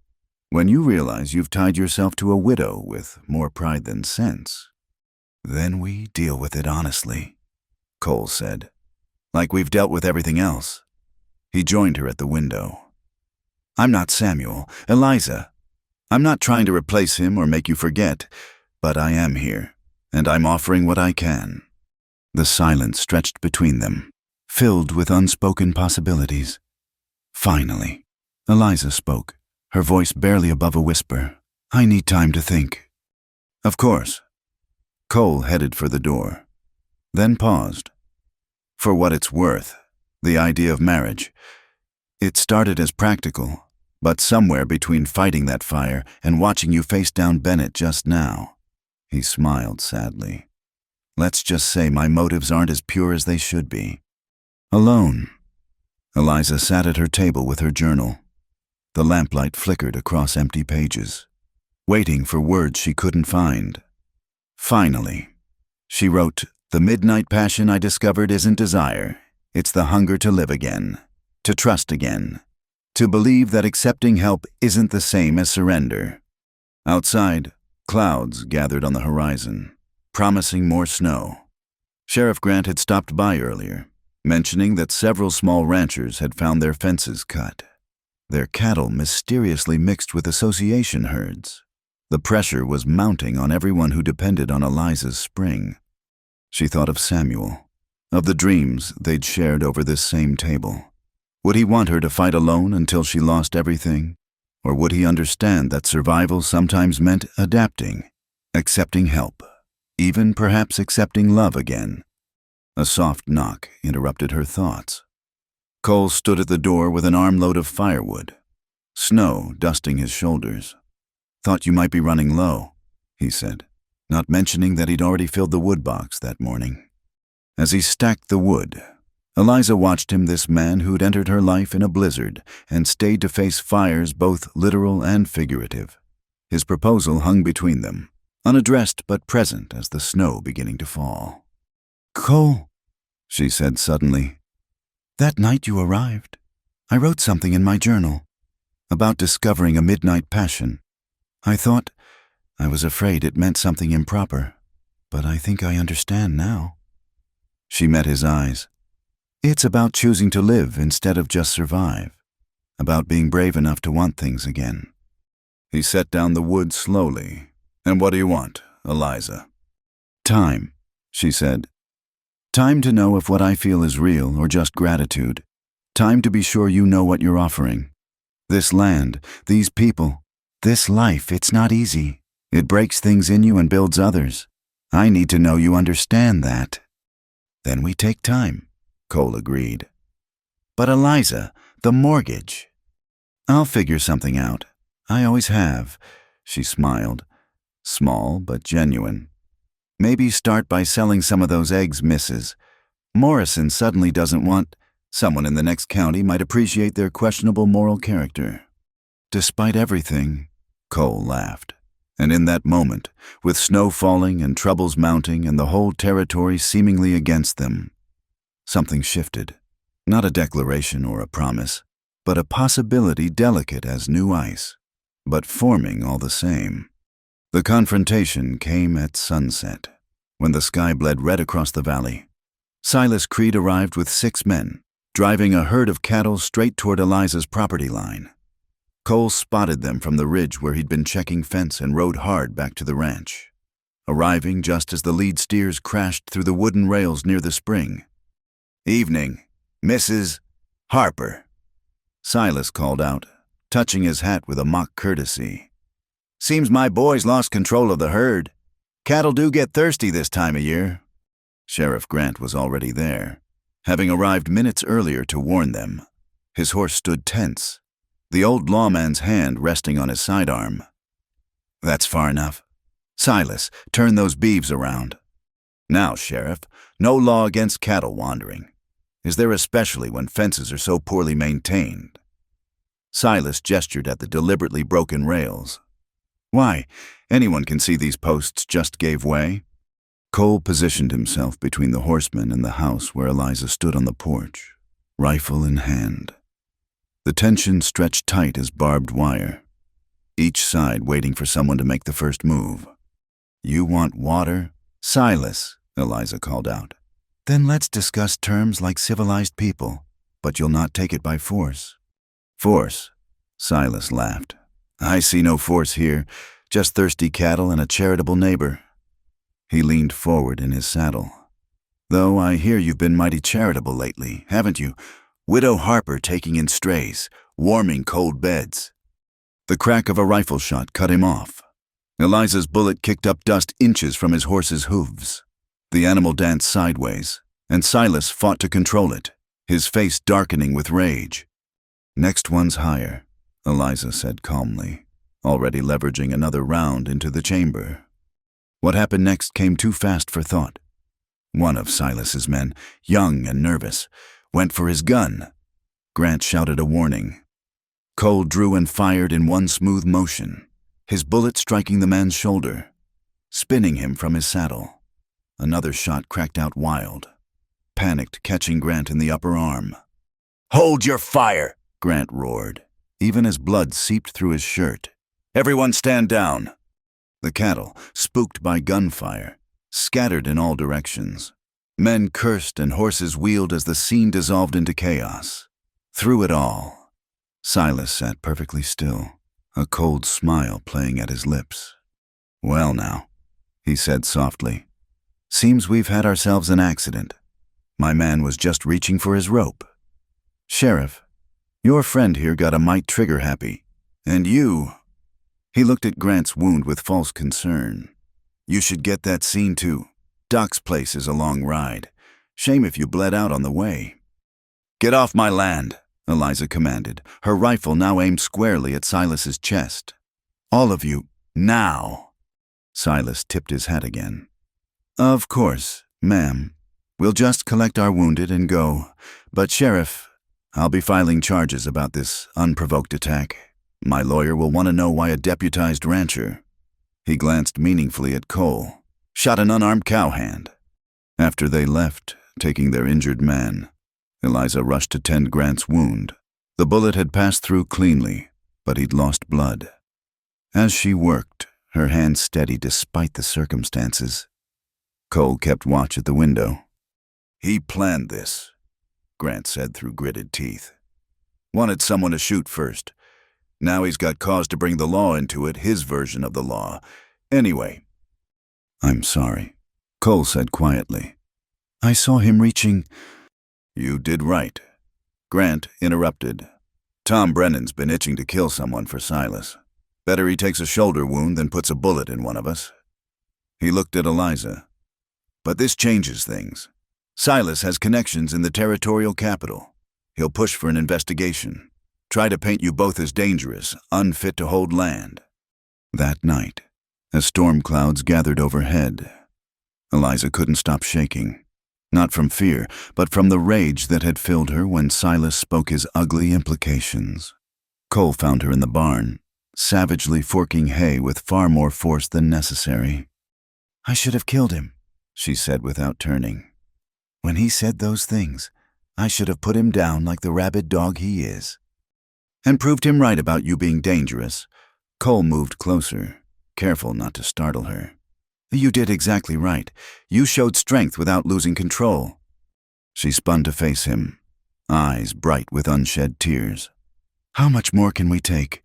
When you realize you've tied yourself to a widow with more pride than sense? Then we deal with it honestly, Cole said. Like we've dealt with everything else. He joined her at the window. I'm not Samuel, Eliza. I'm not trying to replace him or make you forget, but I am here, and I'm offering what I can. The silence stretched between them, filled with unspoken possibilities. Finally, Eliza spoke, her voice barely above a whisper. I need time to think. Of course. Cole headed for the door, then paused. For what it's worth, the idea of marriage, it started as practical, but somewhere between fighting that fire and watching you face down Bennett just now. He smiled sadly. Let's just say my motives aren't as pure as they should be. Alone. Eliza sat at her table with her journal. The lamplight flickered across empty pages, waiting for words she couldn't find. Finally, she wrote, The midnight passion I discovered isn't desire. It's the hunger to live again, to trust again, to believe that accepting help isn't the same as surrender. Outside, clouds gathered on the horizon, promising more snow. Sheriff Grant had stopped by earlier, mentioning that several small ranchers had found their fences cut, their cattle mysteriously mixed with association herds. The pressure was mounting on everyone who depended on Eliza's spring. She thought of Samuel, of the dreams they'd shared over this same table. Would he want her to fight alone until she lost everything? Or would he understand that survival sometimes meant adapting, accepting help, even perhaps accepting love again? A soft knock interrupted her thoughts. Cole stood at the door with an armload of firewood, snow dusting his shoulders. Thought you might be running low, he said, not mentioning that he'd already filled the wood box that morning. As he stacked the wood, Eliza watched him, this man who'd entered her life in a blizzard and stayed to face fires both literal and figurative. His proposal hung between them, unaddressed but present as the snow beginning to fall. Cole, she said suddenly, that night you arrived, I wrote something in my journal about discovering a midnight passion. I was afraid it meant something improper, but I think I understand now. She met his eyes. It's about choosing to live instead of just survive, about being brave enough to want things again. He set down the wood slowly. And what do you want, Eliza? Time, she said. Time to know if what I feel is real or just gratitude. Time to be sure you know what you're offering. This land, these people, this life, it's not easy. It breaks things in you and builds others. I need to know you understand that. Then we take time, Cole agreed. But Eliza, the mortgage. I'll figure something out. I always have, she smiled. Small but genuine. Maybe start by selling some of those eggs, Mrs. Morrison suddenly doesn't want. Someone in the next county might appreciate their questionable moral character. Despite everything, Cole laughed. And in that moment, with snow falling and troubles mounting and the whole territory seemingly against them, something shifted. Not a declaration or a promise, but a possibility delicate as new ice, but forming all the same. The confrontation came at sunset, when the sky bled red across the valley. Silas Creed arrived with 6 men, driving a herd of cattle straight toward Eliza's property line. Cole spotted them from the ridge where he'd been checking fence and rode hard back to the ranch, arriving just as the lead steers crashed through the wooden rails near the spring. Evening, Mrs. Harper, Silas called out, touching his hat with a mock courtesy. Seems my boys lost control of the herd. Cattle do get thirsty this time of year. Sheriff Grant was already there, having arrived minutes earlier to warn them. His horse stood tense, the old lawman's hand resting on his sidearm. That's far enough, Silas, turn those beeves around. Now, Sheriff, no law against cattle wandering. Is there, especially when fences are so poorly maintained? Silas gestured at the deliberately broken rails. Why, anyone can see these posts just gave way. Cole positioned himself between the horsemen and the house where Eliza stood on the porch, rifle in hand. The tension stretched tight as barbed wire, each side waiting for someone to make the first move. You want water? Silas, Eliza called out. Then let's discuss terms like civilized people, but you'll not take it by force. Force? Silas laughed. I see no force here, just thirsty cattle and a charitable neighbor. He leaned forward in his saddle. Though I hear you've been mighty charitable lately, haven't you? Widow Harper taking in strays, warming cold beds. The crack of a rifle shot cut him off. Eliza's bullet kicked up dust inches from his horse's hooves. The animal danced sideways, and Silas fought to control it, his face darkening with rage. Next one's higher, Eliza said calmly, already leveraging another round into the chamber. What happened next came too fast for thought. One of Silas's men, young and nervous, went for his gun. Grant shouted a warning. Cole drew and fired in one smooth motion, his bullet striking the man's shoulder, spinning him from his saddle. Another shot cracked out wild, panicked, catching Grant in the upper arm. Hold your fire, Grant roared, even as blood seeped through his shirt. Everyone stand down. The cattle, spooked by gunfire, scattered in all directions. Men cursed and horses wheeled as the scene dissolved into chaos. Through it all, Silas sat perfectly still, a cold smile playing at his lips. Well now, he said softly. Seems we've had ourselves an accident. My man was just reaching for his rope. Sheriff, your friend here got a mite trigger-happy. And you... He looked at Grant's wound with false concern. You should get that seen too. Doc's place is a long ride. Shame if you bled out on the way. Get off my land, Eliza commanded, her rifle now aimed squarely at Silas's chest. All of you, now. Silas tipped his hat again. Of course, ma'am. We'll just collect our wounded and go. But, Sheriff, I'll be filing charges about this unprovoked attack. My lawyer will want to know why a deputized rancher, he glanced meaningfully at Cole, shot an unarmed cowhand. After they left, taking their injured man, Eliza rushed to tend Grant's wound. The bullet had passed through cleanly, but he'd lost blood. As she worked, her hand steady despite the circumstances, Cole kept watch at the window. He planned this, Grant said through gritted teeth. Wanted someone to shoot first. Now he's got cause to bring the law into it, his version of the law. Anyway. I'm sorry, Cole said quietly. I saw him reaching... You did right. Grant interrupted. Tom Brennan's been itching to kill someone for Silas. Better he takes a shoulder wound than puts a bullet in one of us. He looked at Eliza. But this changes things. Silas has connections in the territorial capital. He'll push for an investigation. Try to paint you both as dangerous, unfit to hold land. That night, as storm clouds gathered overhead, Eliza couldn't stop shaking. Not from fear, but from the rage that had filled her when Silas spoke his ugly implications. Cole found her in the barn, savagely forking hay with far more force than necessary. I should have killed him, she said without turning. When he said those things, I should have put him down like the rabid dog he is. And proved him right about you being dangerous. Cole moved closer, careful not to startle her. You did exactly right. You showed strength without losing control. She spun to face him, eyes bright with unshed tears. How much more can we take?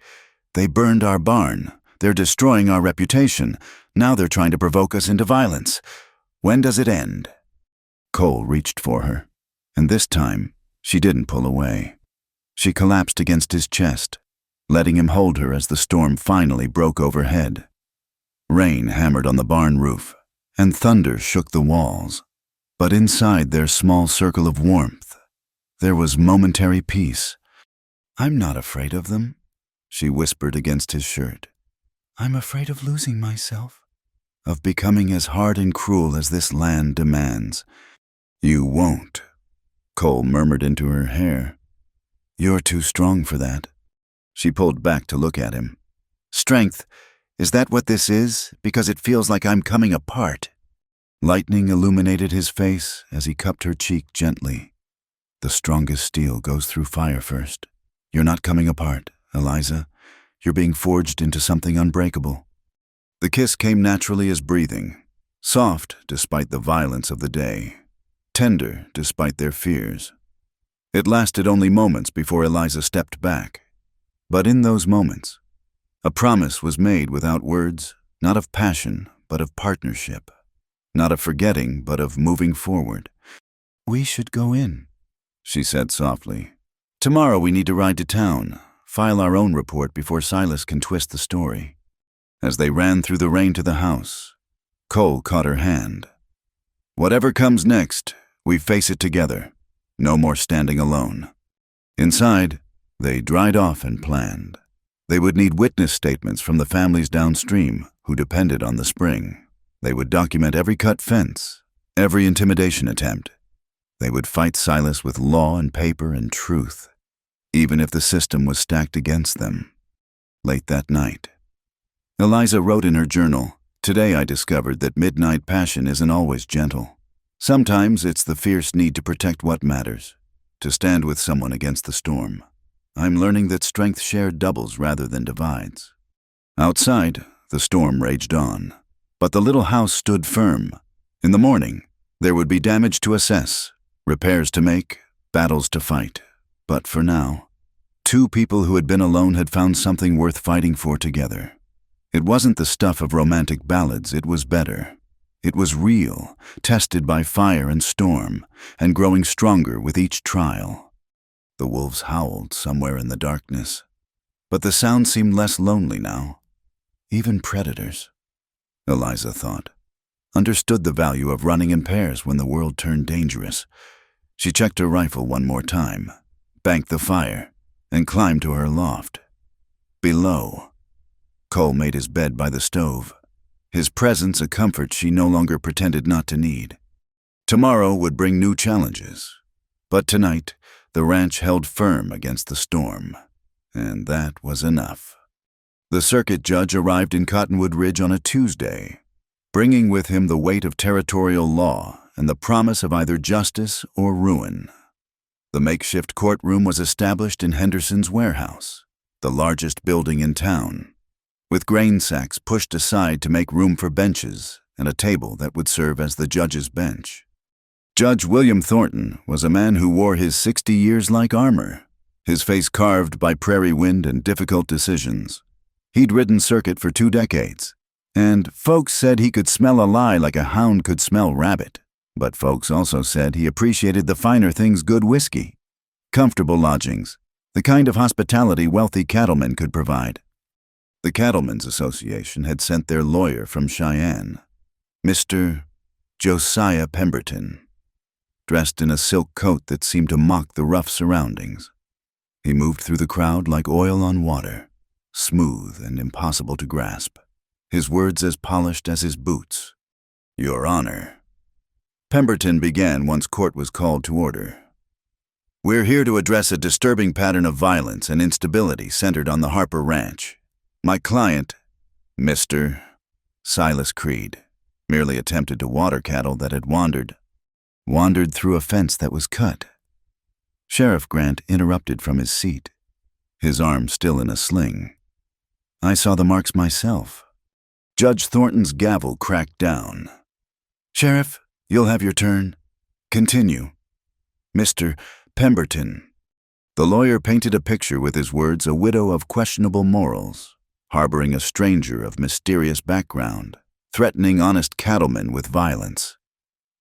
They burned our barn. They're destroying our reputation. Now they're trying to provoke us into violence. When does it end? Cole reached for her, and this time she didn't pull away. She collapsed against his chest, letting him hold her as the storm finally broke overhead. Rain hammered on the barn roof, and thunder shook the walls. But inside their small circle of warmth, there was momentary peace. I'm not afraid of them, she whispered against his shirt. I'm afraid of losing myself. of becoming as hard and cruel as this land demands. You won't, Cole murmured into her hair. You're too strong for that. She pulled back to look at him. Strength, is that what this is? Because it feels like I'm coming apart. Lightning illuminated his face as he cupped her cheek gently. The strongest steel goes through fire first. You're not coming apart, Eliza. You're being forged into something unbreakable. The kiss came naturally as breathing, soft despite the violence of the day, tender despite their fears. It lasted only moments before Eliza stepped back. But in those moments, a promise was made without words, not of passion, but of partnership. Not of forgetting, but of moving forward. We should go in, she said softly. Tomorrow we need to ride to town, file our own report before Silas can twist the story. As they ran through the rain to the house, Cole caught her hand. Whatever comes next, we face it together. No more standing alone. Inside, they dried off and planned. They would need witness statements from the families downstream who depended on the spring. They would document every cut fence, every intimidation attempt. They would fight Silas with law and paper and truth, even if the system was stacked against them. Late that night, Eliza wrote in her journal, "Today I discovered that midnight passion isn't always gentle. Sometimes it's the fierce need to protect what matters, to stand with someone against the storm. I'm learning that strength shared doubles rather than divides." Outside, the storm raged on, but the little house stood firm. In the morning, there would be damage to assess, repairs to make, battles to fight. But for now, two people who had been alone had found something worth fighting for together. It wasn't the stuff of romantic ballads, it was better. It was real, tested by fire and storm, and growing stronger with each trial. The wolves howled somewhere in the darkness, but the sound seemed less lonely now. Even predators, Eliza thought, understood the value of running in pairs when the world turned dangerous. She checked her rifle one more time, banked the fire, and climbed to her loft. Below, Cole made his bed by the stove, his presence a comfort she no longer pretended not to need. Tomorrow would bring new challenges, but tonight the ranch held firm against the storm, and that was enough. The circuit judge arrived in Cottonwood Ridge on a Tuesday, bringing with him the weight of territorial law and the promise of either justice or ruin. The makeshift courtroom was established in Henderson's warehouse, the largest building in town, with grain sacks pushed aside to make room for benches and a table that would serve as the judge's bench. Judge William Thornton was a man who wore his 60 years like armor, his face carved by prairie wind and difficult decisions. He'd ridden circuit for 2 decades, and folks said he could smell a lie like a hound could smell rabbit. But folks also said he appreciated the finer things: good whiskey, comfortable lodgings, the kind of hospitality wealthy cattlemen could provide. The Cattlemen's Association had sent their lawyer from Cheyenne, Mr. Josiah Pemberton, dressed in a silk coat that seemed to mock the rough surroundings. He moved through the crowd like oil on water, smooth and impossible to grasp, his words as polished as his boots. "Your Honor," Pemberton began once court was called to order, "we're here to address a disturbing pattern of violence and instability centered on the Harper Ranch. My client, Mr. Silas Creed, merely attempted to water cattle that had wandered through a fence that was cut." Sheriff Grant interrupted from his seat, his arm still in a sling. "I saw the marks myself." Judge Thornton's gavel cracked down. "Sheriff, you'll have your turn. Continue." "Mr. Pemberton." The lawyer painted a picture with his words: a widow of questionable morals, harboring a stranger of mysterious background, threatening honest cattlemen with violence.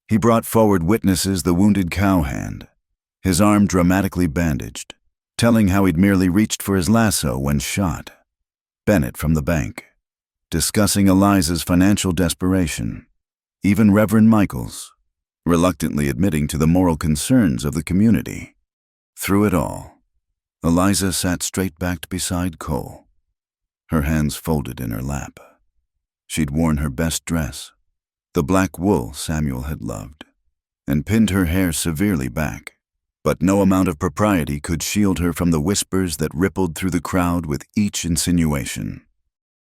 He brought forward witnesses: the wounded cowhand, his arm dramatically bandaged, telling how he'd merely reached for his lasso when shot; Bennett from the bank, discussing Eliza's financial desperation; even Reverend Michaels, reluctantly admitting to the moral concerns of the community. Through it all, Eliza sat straight-backed beside Cole, her hands folded in her lap. She'd worn her best dress, the black wool Samuel had loved, and pinned her hair severely back. But no amount of propriety could shield her from the whispers that rippled through the crowd with each insinuation.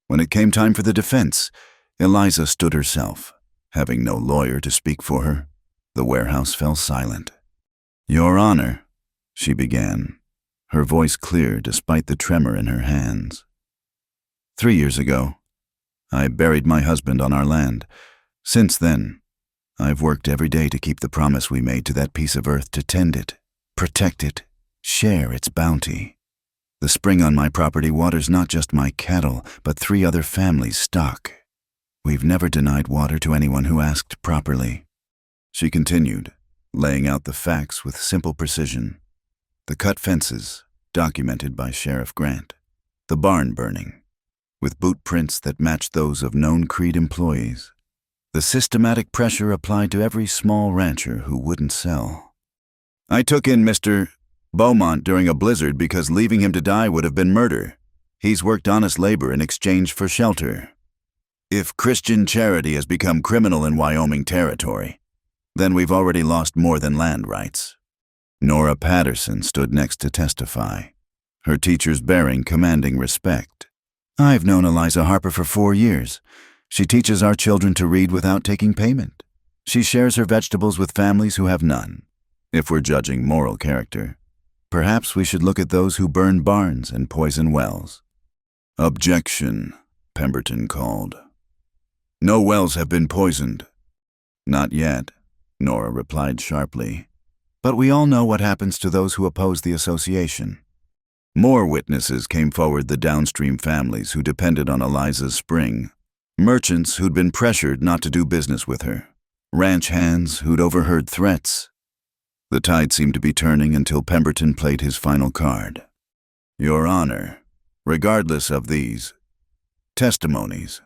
When it came time for the defense, Eliza stood herself. Having no lawyer to speak for her, the warehouse fell silent. "Your Honor," she began, her voice clear despite the tremor in her hands. 3 years ago, I buried my husband on our land. Since then, I've worked every day to keep the promise we made to that piece of earth to tend it, protect it, share its bounty. The spring on my property waters not just my cattle, but 3 other families' stock. We've never denied water to anyone who asked properly." She continued, laying out the facts with simple precision. The cut fences, documented by Sheriff Grant. The barn burning, with boot prints that matched those of known Creed employees. The systematic pressure applied to every small rancher who wouldn't sell. "I took in Mr. Beaumont during a blizzard because leaving him to die would have been murder. He's worked honest labor in exchange for shelter. If Christian charity has become criminal in Wyoming territory, then we've already lost more than land rights." Nora Patterson stood next to testify, her teacher's bearing commanding respect. "I've known Eliza Harper for 4 years. She teaches our children to read without taking payment. She shares her vegetables with families who have none. If we're judging moral character, perhaps we should look at those who burn barns and poison wells." "Objection," Pemberton called. "No wells have been poisoned." "Not yet," Nora replied sharply. "But we all know what happens to those who oppose the association." More witnesses came forward, the downstream families who depended on Eliza's spring, merchants who'd been pressured not to do business with her, ranch hands who'd overheard threats. The tide seemed to be turning until Pemberton played his final card. "Your Honor, regardless of these testimonies,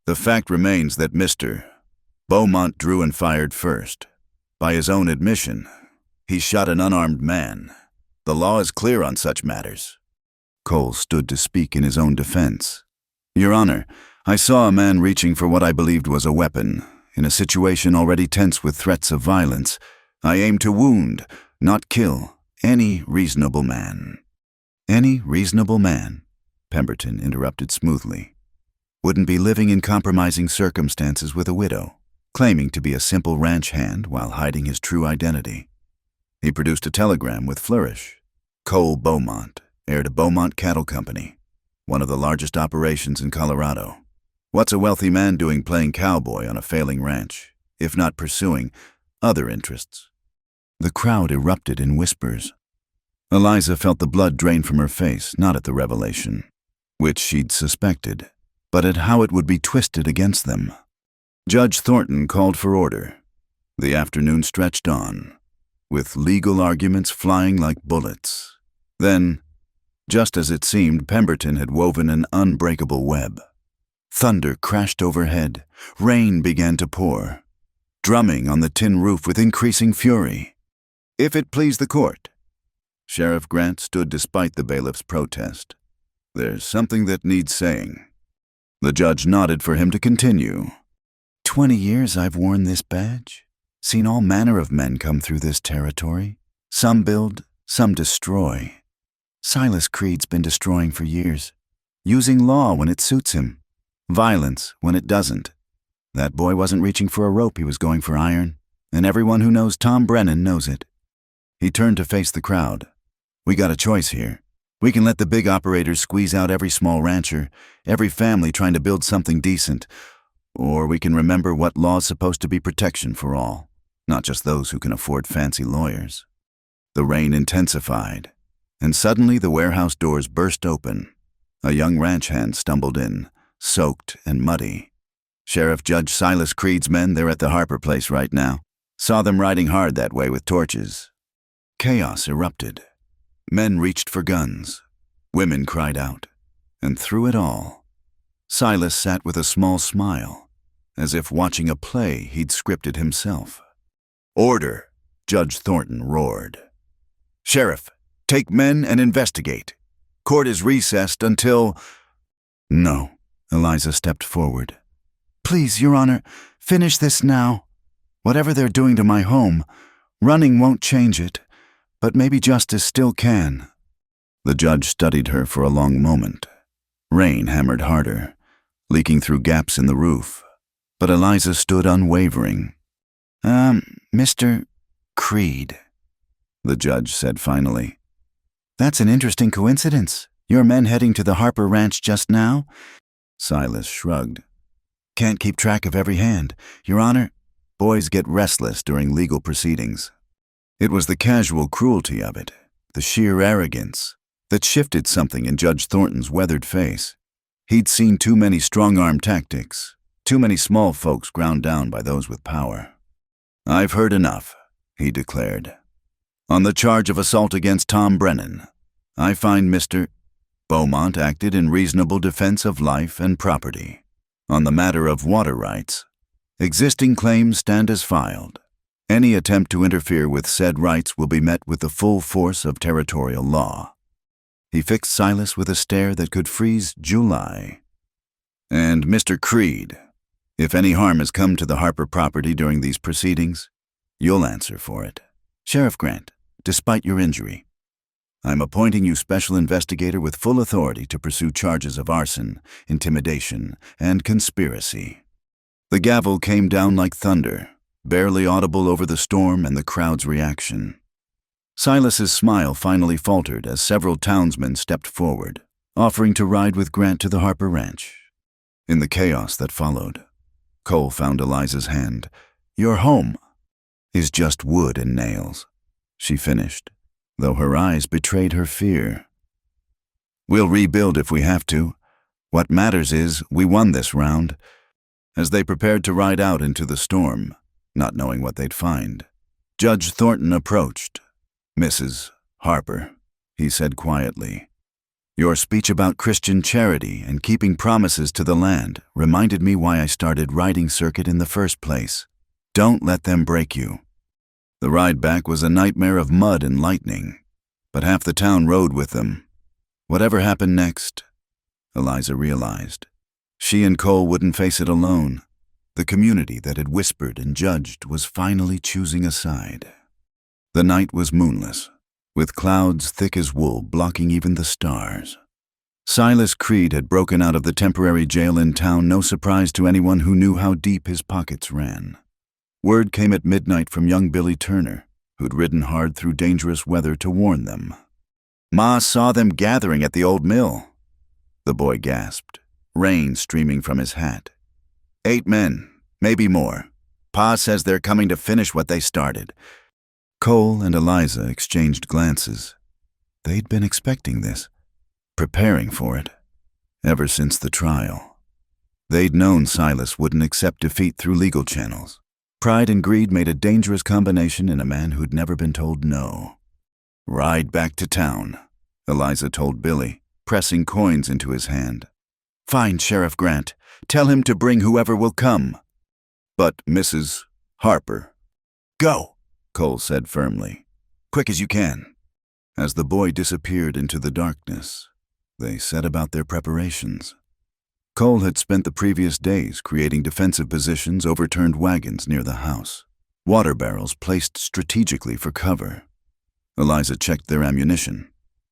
the fact remains that Mr. Beaumont drew and fired first. By his own admission, he shot an unarmed man. The law is clear on such matters." Cole stood to speak in his own defense. "Your Honor, I saw a man reaching for what I believed was a weapon. In a situation already tense with threats of violence, I aimed to wound, not kill, any reasonable man." "Any reasonable man," Pemberton interrupted smoothly, "wouldn't be living in compromising circumstances with a widow, claiming to be a simple ranch hand while hiding his true identity." He produced a telegram with flourish. "Cole Beaumont, heir to Beaumont Cattle Company, one of the largest operations in Colorado. What's a wealthy man doing playing cowboy on a failing ranch, if not pursuing other interests?" The crowd erupted in whispers. Eliza felt the blood drain from her face, not at the revelation, which she'd suspected, but at how it would be twisted against them. Judge Thornton called for order. The afternoon stretched on, with legal arguments flying like bullets. Then, just as it seemed Pemberton had woven an unbreakable web, thunder crashed overhead, rain began to pour, drumming on the tin roof with increasing fury. "If it please the court," Sheriff Grant stood despite the bailiff's protest. "There's something that needs saying." The judge nodded for him to continue. 20 years I've worn this badge, seen all manner of men come through this territory. Some build, some destroy. Silas Creed's been destroying for years, using law when it suits him, violence when it doesn't. That boy wasn't reaching for a rope, he was going for iron, and everyone who knows Tom Brennan knows it. He turned to face the crowd. "We got a choice here. We can let the big operators squeeze out every small rancher, every family trying to build something decent, or we can remember what law's supposed to be protection for all, not just those who can afford fancy lawyers." The rain intensified, and suddenly the warehouse doors burst open. A young ranch hand stumbled in, soaked and muddy. Sheriff Judge Silas Creed's men, they're at the Harper place right now. Saw them riding hard that way with torches. Chaos erupted. Men reached for guns. Women cried out. And through it all, Silas sat with a small smile, as if watching a play he'd scripted himself. "Order," Judge Thornton roared. "Sheriff, take men and investigate. Court is recessed until—" "No," Eliza stepped forward, Please, Your Honor, finish this now. Whatever they're doing to my home, running won't change it, but maybe justice still can." The judge studied her for a long moment. Rain hammered harder, leaking through gaps in the roof, but Eliza stood unwavering. Mr. Creed," the judge said finally. "That's an interesting coincidence. Your men heading to the Harper Ranch just now?" Silas shrugged. "Can't keep track of every hand. Your Honor, boys get restless during legal proceedings." It was the casual cruelty of it, the sheer arrogance, that shifted something in Judge Thornton's weathered face. He'd seen too many strong-arm tactics, too many small folks ground down by those with power. "I've heard enough," he declared. "On the charge of assault against Tom Brennan, I find Mr. Beaumont acted in reasonable defense of life and property. On the matter of water rights, existing claims stand as filed. Any attempt to interfere with said rights will be met with the full force of territorial law." He fixed Silas with a stare that could freeze July. "And Mr. Creed, if any harm has come to the Harper property during these proceedings, you'll answer for it. Sheriff Grant, despite your injury, I'm appointing you special investigator with full authority to pursue charges of arson, intimidation, and conspiracy." The gavel came down like thunder, barely audible over the storm and the crowd's reaction. Silas's smile finally faltered as several townsmen stepped forward, offering to ride with Grant to the Harper Ranch. In the chaos that followed, Cole found Eliza's hand. "Your home is just wood and nails," she finished, though her eyes betrayed her fear. "We'll rebuild if we have to. What matters is we won this round." As they prepared to ride out into the storm, not knowing what they'd find, Judge Thornton approached. "Mrs. Harper," he said quietly, "your speech about Christian charity and keeping promises to the land reminded me why I started riding circuit in the first place. Don't let them break you." The ride back was a nightmare of mud and lightning, but half the town rode with them. Whatever happened next, Eliza realized, she and Cole wouldn't face it alone. The community that had whispered and judged was finally choosing a side. The night was moonless, with clouds thick as wool blocking even the stars. Silas Creed had broken out of the temporary jail in town, no surprise to anyone who knew how deep his pockets ran. Word came at midnight from young Billy Turner, who'd ridden hard through dangerous weather to warn them. "Ma saw them gathering at the old mill," the boy gasped, rain streaming from his hat. "8 men, maybe more. Pa says they're coming to finish what they started." Cole and Eliza exchanged glances. They'd been expecting this, preparing for it, ever since the trial. They'd known Silas wouldn't accept defeat through legal channels. Pride and greed made a dangerous combination in a man who'd never been told no. "Ride back to town," Eliza told Billy, pressing coins into his hand. "Fine, Sheriff Grant. Tell him to bring whoever will come." "But Mrs. Harper." "Go," Cole said firmly. "Quick as you can." As the boy disappeared into the darkness, they set about their preparations. Cole had spent the previous days creating defensive positions, overturned wagons near the house, water barrels placed strategically for cover. Eliza checked their ammunition,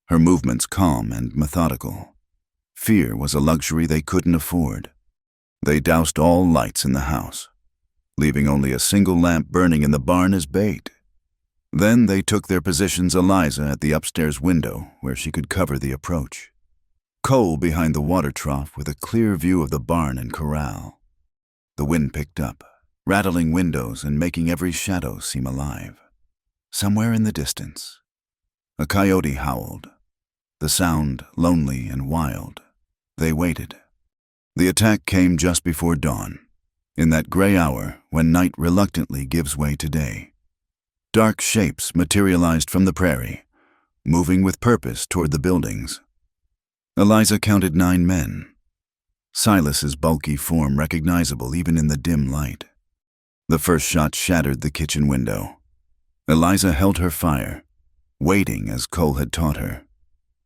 her movements calm and methodical. Fear was a luxury they couldn't afford. They doused all lights in the house, leaving only a single lamp burning in the barn as bait. Then they took their positions, Eliza at the upstairs window where she could cover the approach, Cole behind the water trough with a clear view of the barn and corral. The wind picked up, rattling windows and making every shadow seem alive. Somewhere in the distance, a coyote howled, the sound lonely and wild. They waited. The attack came just before dawn, in that gray hour when night reluctantly gives way to day. Dark shapes materialized from the prairie, moving with purpose toward the buildings. Eliza counted 9 men, Silas's bulky form recognizable even in the dim light. The first shot shattered the kitchen window. Eliza held her fire, waiting as Cole had taught her.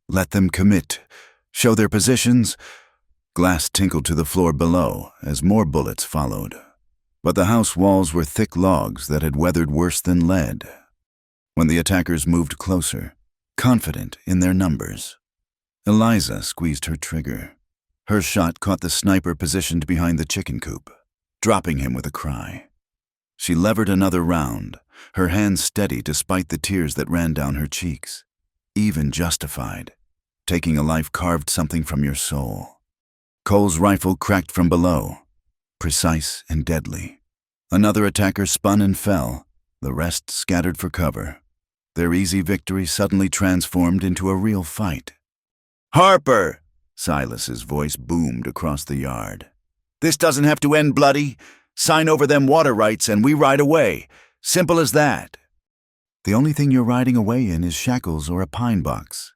Let them commit, show their positions. Glass tinkled to the floor below as more bullets followed. But the house walls were thick logs that had weathered worse than lead. When the attackers moved closer, confident in their numbers, Eliza squeezed her trigger. Her shot caught the sniper positioned behind the chicken coop, dropping him with a cry. She levered another round, her hands steady despite the tears that ran down her cheeks. Even justified. Taking a life carved something from your soul. Cole's rifle cracked from below, precise and deadly. Another attacker spun and fell, the rest scattered for cover. Their easy victory suddenly transformed into a real fight. "Harper!" Silas's voice boomed across the yard. "This doesn't have to end bloody. Sign over them water rights and we ride away. Simple as that." "The only thing you're riding away in is shackles or a pine box."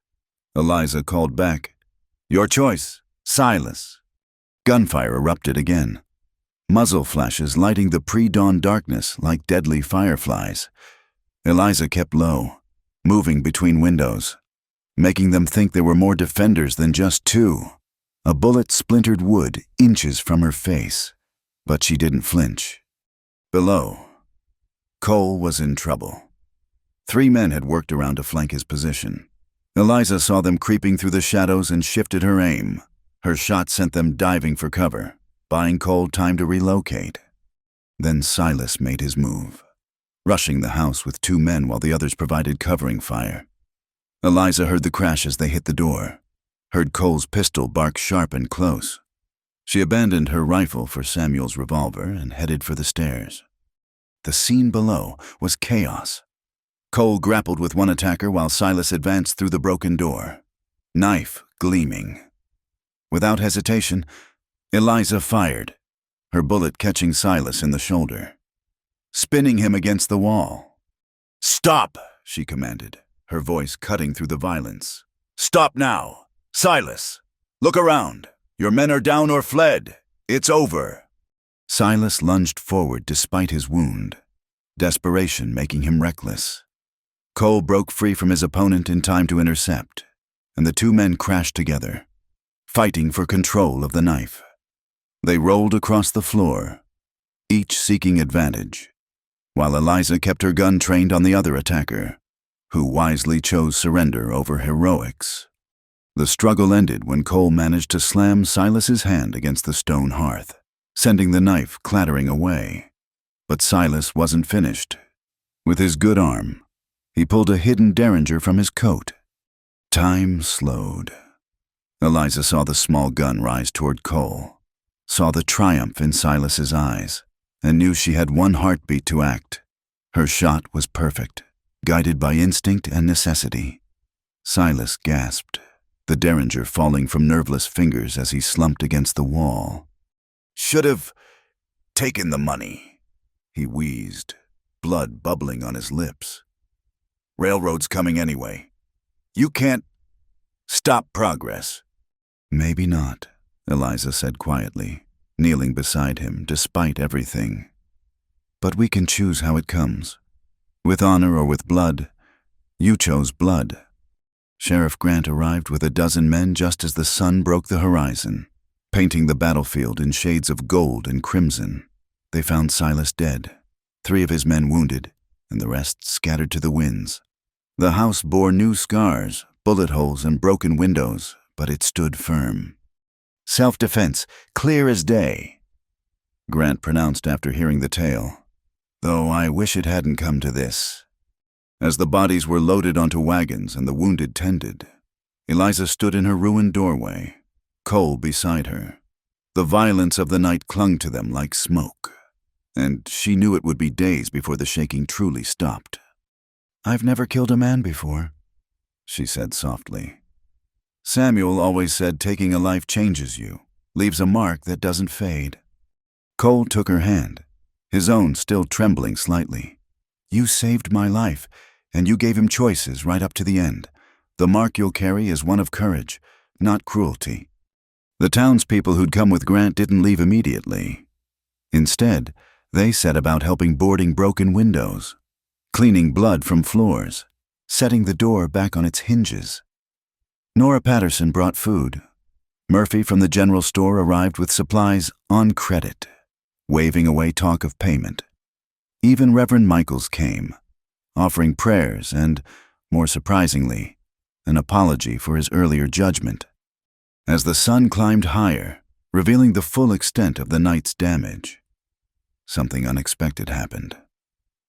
Eliza called back. "Your choice, Silas." Gunfire erupted again. Muzzle flashes lighting the pre-dawn darkness like deadly fireflies. Eliza kept low, moving between windows, making them think there were more defenders than just two. A bullet splintered wood inches from her face, but she didn't flinch. Below, Cole was in trouble. 3 men had worked around to flank his position. Eliza saw them creeping through the shadows and shifted her aim. Her shot sent them diving for cover, buying Cole time to relocate. Then Silas made his move, rushing the house with 2 men while the others provided covering fire. Eliza heard the crash as they hit the door, heard Cole's pistol bark sharp and close. She abandoned her rifle for Samuel's revolver and headed for the stairs. The scene below was chaos. Cole grappled with one attacker while Silas advanced through the broken door, knife gleaming. Without hesitation, Eliza fired, her bullet catching Silas in the shoulder, spinning him against the wall. "Stop!" she commanded, her voice cutting through the violence. "Stop now! Silas! Look around! Your men are down or fled! It's over!" Silas lunged forward despite his wound, desperation making him reckless. Cole broke free from his opponent in time to intercept, and the 2 men crashed together, fighting for control of the knife. They rolled across the floor, each seeking advantage, while Eliza kept her gun trained on the other attacker, who wisely chose surrender over heroics. The struggle ended when Cole managed to slam Silas's hand against the stone hearth, sending the knife clattering away. But Silas wasn't finished. With his good arm, he pulled a hidden derringer from his coat. Time slowed. Eliza saw the small gun rise toward Cole, saw the triumph in Silas's eyes, and knew she had one heartbeat to act. Her shot was perfect, guided by instinct and necessity. Silas gasped, the derringer falling from nerveless fingers as he slumped against the wall. "Should have taken the money," he wheezed, blood bubbling on his lips. "Railroad's coming anyway. You can't stop progress." "Maybe not," Eliza said quietly, kneeling beside him despite everything. "But we can choose how it comes. With honor or with blood. You chose blood." Sheriff Grant arrived with 12 men just as the sun broke the horizon, painting the battlefield in shades of gold and crimson. They found Silas dead, 3 of his men wounded, and the rest scattered to the winds. The house bore new scars, bullet holes and broken windows, but it stood firm. "Self-defense, clear as day," Grant pronounced after hearing the tale. "Though I wish it hadn't come to this." As the bodies were loaded onto wagons and the wounded tended, Eliza stood in her ruined doorway, Cole beside her. The violence of the night clung to them like smoke, and she knew it would be days before the shaking truly stopped. "I've never killed a man before," she said softly. "Samuel always said taking a life changes you, leaves a mark that doesn't fade." Cole took her hand, his own still trembling slightly. "You saved my life, and you gave him choices right up to the end. The mark you'll carry is one of courage, not cruelty." The townspeople who'd come with Grant didn't leave immediately. Instead, they set about helping boarding broken windows, cleaning blood from floors, setting the door back on its hinges. Nora Patterson brought food, Murphy from the general store arrived with supplies on credit, waving away talk of payment. Even Reverend Michaels came, offering prayers and, more surprisingly, an apology for his earlier judgment. As the sun climbed higher, revealing the full extent of the night's damage, something unexpected happened.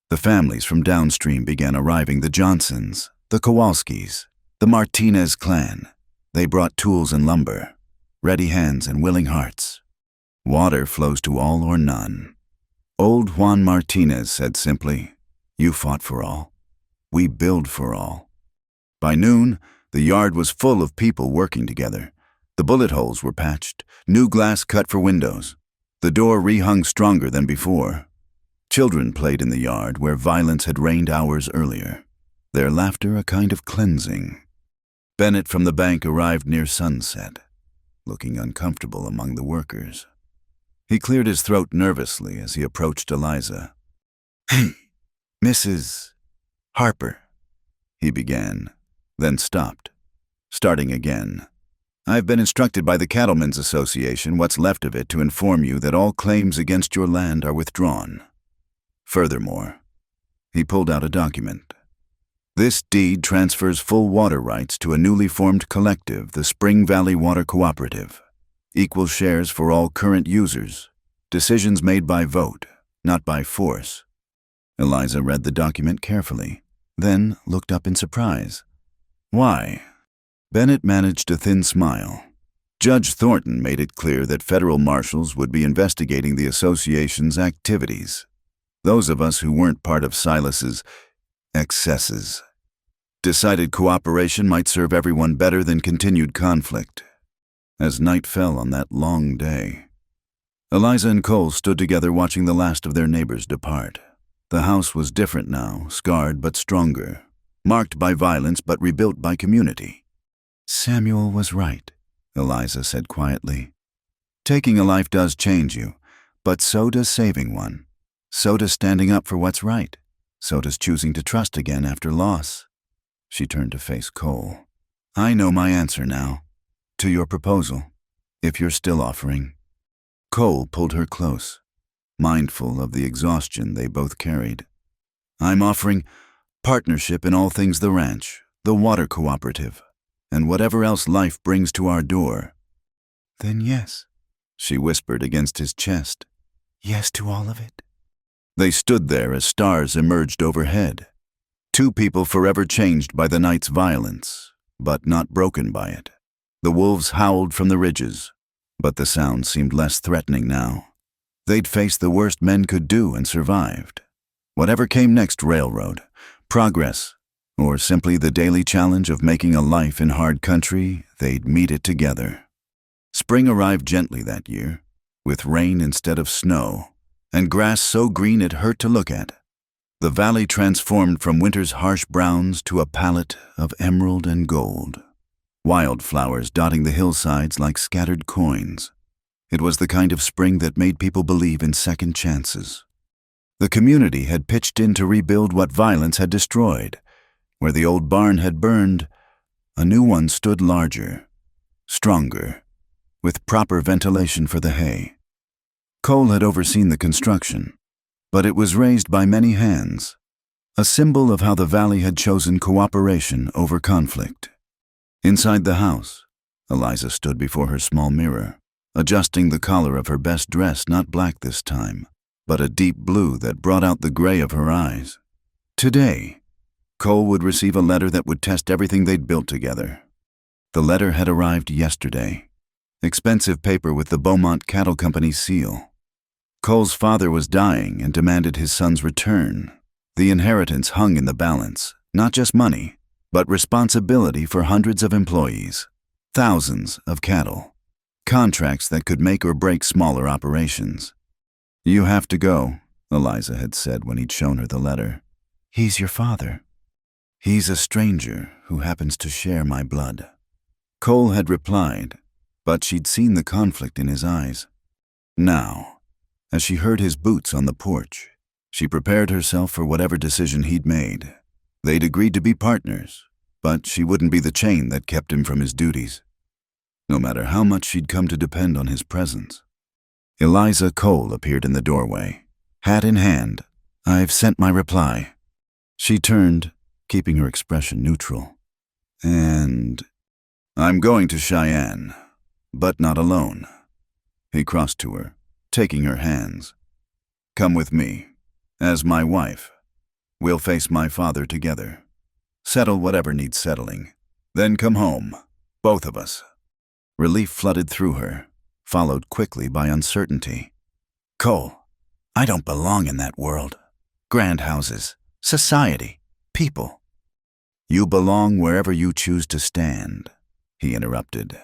The families from downstream began arriving, the Johnsons, the Kowalskis, the Martinez clan. They brought tools and lumber, ready hands and willing hearts. Water flows to all or none. Old Juan Martinez said simply, "You fought for all. We build for all." By noon, the yard was full of people working together. The bullet holes were patched, new glass cut for windows. The door rehung stronger than before. Children played in the yard where violence had reigned hours earlier, their laughter a kind of cleansing. Bennett from the bank arrived near sunset, looking uncomfortable among the workers. He cleared his throat nervously as he approached Eliza. "Mrs. Harper," he began, then stopped, starting again. "I've been instructed by the Cattlemen's Association, what's left of it, to inform you that all claims against your land are withdrawn. Furthermore," he pulled out a document. "This deed transfers full water rights to a newly formed collective, the Spring Valley Water Cooperative. Equal shares for all current users. Decisions made by vote, not by force." Eliza read the document carefully, then looked up in surprise. "Why?" Bennett managed a thin smile. Judge Thornton made it clear that federal marshals would be investigating the association's activities. Those of us who weren't part of Silas's excesses decided cooperation might serve everyone better than continued conflict. As night fell on that long day, Eliza and Cole stood together watching the last of their neighbors depart. The house was different now, scarred but stronger, marked by violence but rebuilt by community. "Samuel was right," Eliza said quietly. "Taking a life does change you, but so does saving one. So does standing up for what's right. So does choosing to trust again after loss." She turned to face Cole. "I know my answer now. To your proposal, if you're still offering." Cole pulled her close, mindful of the exhaustion they both carried. "I'm offering partnership in all things the ranch, the water cooperative, and whatever else life brings to our door." "Then yes," she whispered against his chest. "Yes to all of it." They stood there as stars emerged overhead. Two people forever changed by the night's violence, but not broken by it. The wolves howled from the ridges, but the sound seemed less threatening now. They'd faced the worst men could do and survived. Whatever came next, railroad, progress, or simply the daily challenge of making a life in hard country, they'd meet it together. Spring arrived gently that year, with rain instead of snow, and grass so green it hurt to look at. The valley transformed from winter's harsh browns to a palette of emerald and gold. Wildflowers dotting the hillsides like scattered coins. It was the kind of spring that made people believe in second chances. The community had pitched in to rebuild what violence had destroyed. Where the old barn had burned, a new one stood larger, stronger, with proper ventilation for the hay. Cole had overseen the construction, but it was raised by many hands, a symbol of how the valley had chosen cooperation over conflict. Inside the house, Eliza stood before her small mirror, adjusting the collar of her best dress, not black this time, but a deep blue that brought out the gray of her eyes. Today, Cole would receive a letter that would test everything they'd built together. The letter had arrived yesterday, expensive paper with the Beaumont Cattle Company's seal. Cole's father was dying and demanded his son's return. The inheritance hung in the balance, not just money, but responsibility for hundreds of employees, thousands of cattle, contracts that could make or break smaller operations. "You have to go," Eliza had said when he'd shown her the letter. "He's your father." "He's a stranger who happens to share my blood." Cole had replied, but she'd seen the conflict in his eyes. Now, as she heard his boots on the porch, she prepared herself for whatever decision he'd made. They'd agreed to be partners, but she wouldn't be the chain that kept him from his duties. no matter how much she'd come to depend on his presence. Eliza Cole appeared in the doorway, hat in hand. "I've sent my reply." She turned, keeping her expression neutral. "And I'm going to Cheyenne, but not alone." He crossed to her, taking her hands. "Come with me, as my wife. We'll face my father together. Settle whatever needs settling. Then come home, both of us." Relief flooded through her, followed quickly by uncertainty. "Cole, I don't belong in that world. Grand houses, society, people." "You belong wherever you choose to stand," he interrupted.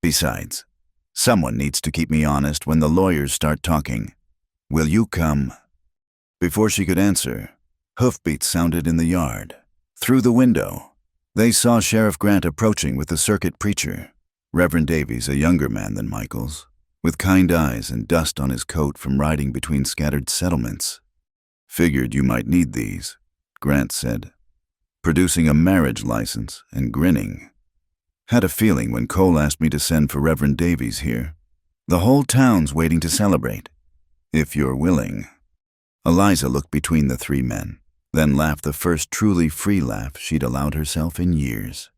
"Besides, someone needs to keep me honest when the lawyers start talking. Will you come?" Before she could answer, hoofbeats sounded in the yard. Through the window, they saw Sheriff Grant approaching with the circuit preacher, Reverend Davies, a younger man than Michael's, with kind eyes and dust on his coat from riding between scattered settlements. "Figured you might need these," Grant said, producing a marriage license and grinning. "Had a feeling when Cole asked me to send for Reverend Davies here. The whole town's waiting to celebrate, if you're willing." Eliza looked between the three men, then laughed the first truly free laugh she'd allowed herself in years.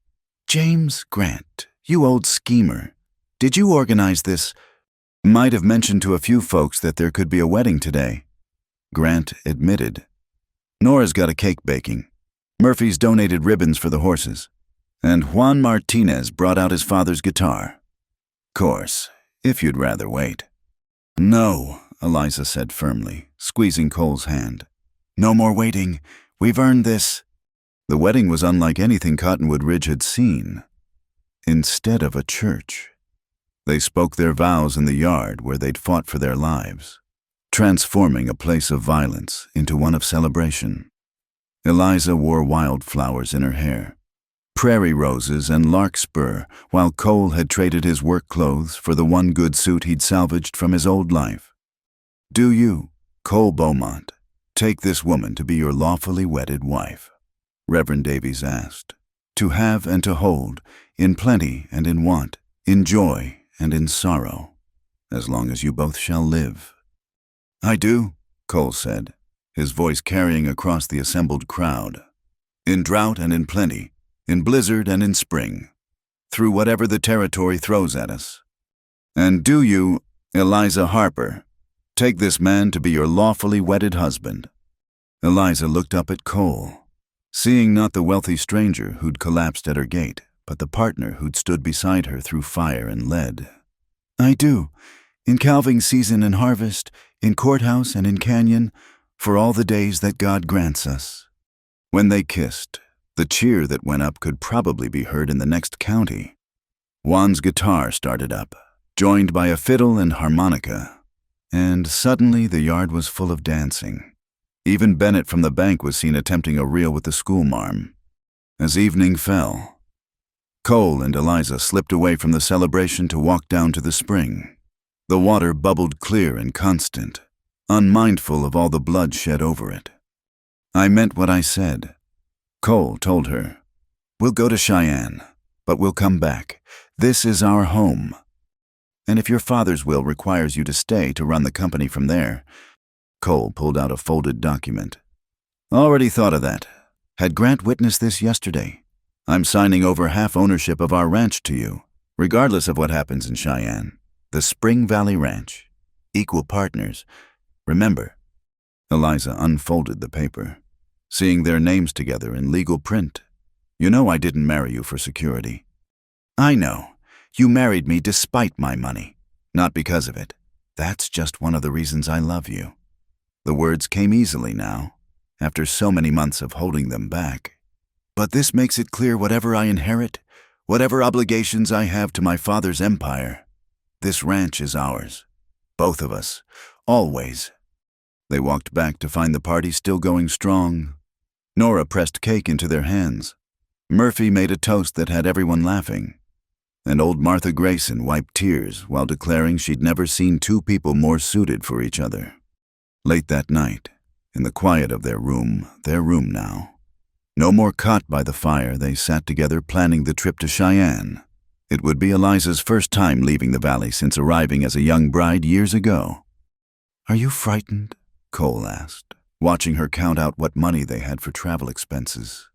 "James Grant, you old schemer. Did you organize this?" "Might have mentioned to a few folks that there could be a wedding today," Grant admitted. "Nora's got a cake baking. Murphy's donated ribbons for the horses. And Juan Martinez brought out his father's guitar. Course, if you'd rather wait." "No," Eliza said firmly, squeezing Cole's hand. "No more waiting. We've earned this." The wedding was unlike anything Cottonwood Ridge had seen. Instead of a church, they spoke their vows in the yard where they'd fought for their lives, transforming a place of violence into one of celebration. Eliza wore wildflowers in her hair, prairie roses and larkspur, while Cole had traded his work clothes for the one good suit he'd salvaged from his old life. "Do you, Cole Beaumont, take this woman to be your lawfully wedded wife?" Reverend Davies asked. "To have and to hold, in plenty and in want, in joy and in sorrow, as long as you both shall live." "I do," Cole said, his voice carrying across the assembled crowd. "In drought and in plenty, in blizzard and in spring, through whatever the territory throws at us." "And do you, Eliza Harper, take this man to be your lawfully wedded husband?" Eliza looked up at Cole, seeing not the wealthy stranger who'd collapsed at her gate, but the partner who'd stood beside her through fire and lead. "I do, in calving season and harvest, in courthouse and in canyon, for all the days that God grants us." When they kissed, the cheer that went up could probably be heard in the next county. Juan's guitar started up, joined by a fiddle and harmonica, and suddenly the yard was full of dancing. Even Bennett from the bank was seen attempting a reel with the schoolmarm. As evening fell, Cole and Eliza slipped away from the celebration to walk down to the spring. The water bubbled clear and constant, unmindful of all the blood shed over it. "I meant what I said," Cole told her. "We'll go to Cheyenne, but we'll come back. This is our home. And if your father's will requires you to stay to run the company from there..." Cole pulled out a folded document. "Already thought of that. Had Grant witnessed this yesterday. I'm signing over half ownership of our ranch to you, regardless of what happens in Cheyenne. The Spring Valley Ranch. Equal partners. Remember." Eliza unfolded the paper, seeing their names together in legal print. "You know I didn't marry you for security." "I know. You married me despite my money, not because of it. That's just one of the reasons I love you." The words came easily now, after so many months of holding them back. "But this makes it clear whatever I inherit, whatever obligations I have to my father's empire, this ranch is ours. Both of us. Always." They walked back to find the party still going strong. Nora pressed cake into their hands. Murphy made a toast that had everyone laughing. And old Martha Grayson wiped tears while declaring she'd never seen two people more suited for each other. Late that night, in the quiet of their room now, no more caught by the fire, they sat together planning the trip to Cheyenne. It would be Eliza's first time leaving the valley since arriving as a young bride years ago. "Are you frightened?" Cole asked, watching her count out what money they had for travel expenses.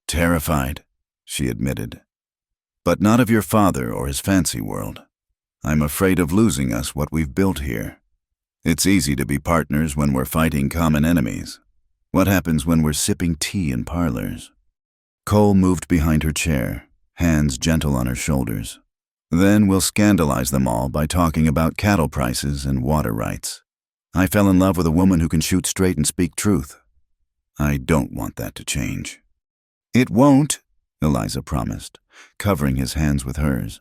"Terrified," she admitted. "But not of your father or his fancy world. I'm afraid of losing us what we've built here. It's easy to be partners when we're fighting common enemies. What happens when we're sipping tea in parlors?" Cole moved behind her chair, hands gentle on her shoulders. "Then we'll scandalize them all by talking about cattle prices and water rights. I fell in love with a woman who can shoot straight and speak truth. I don't want that to change." "It won't," Eliza promised, covering his hands with hers.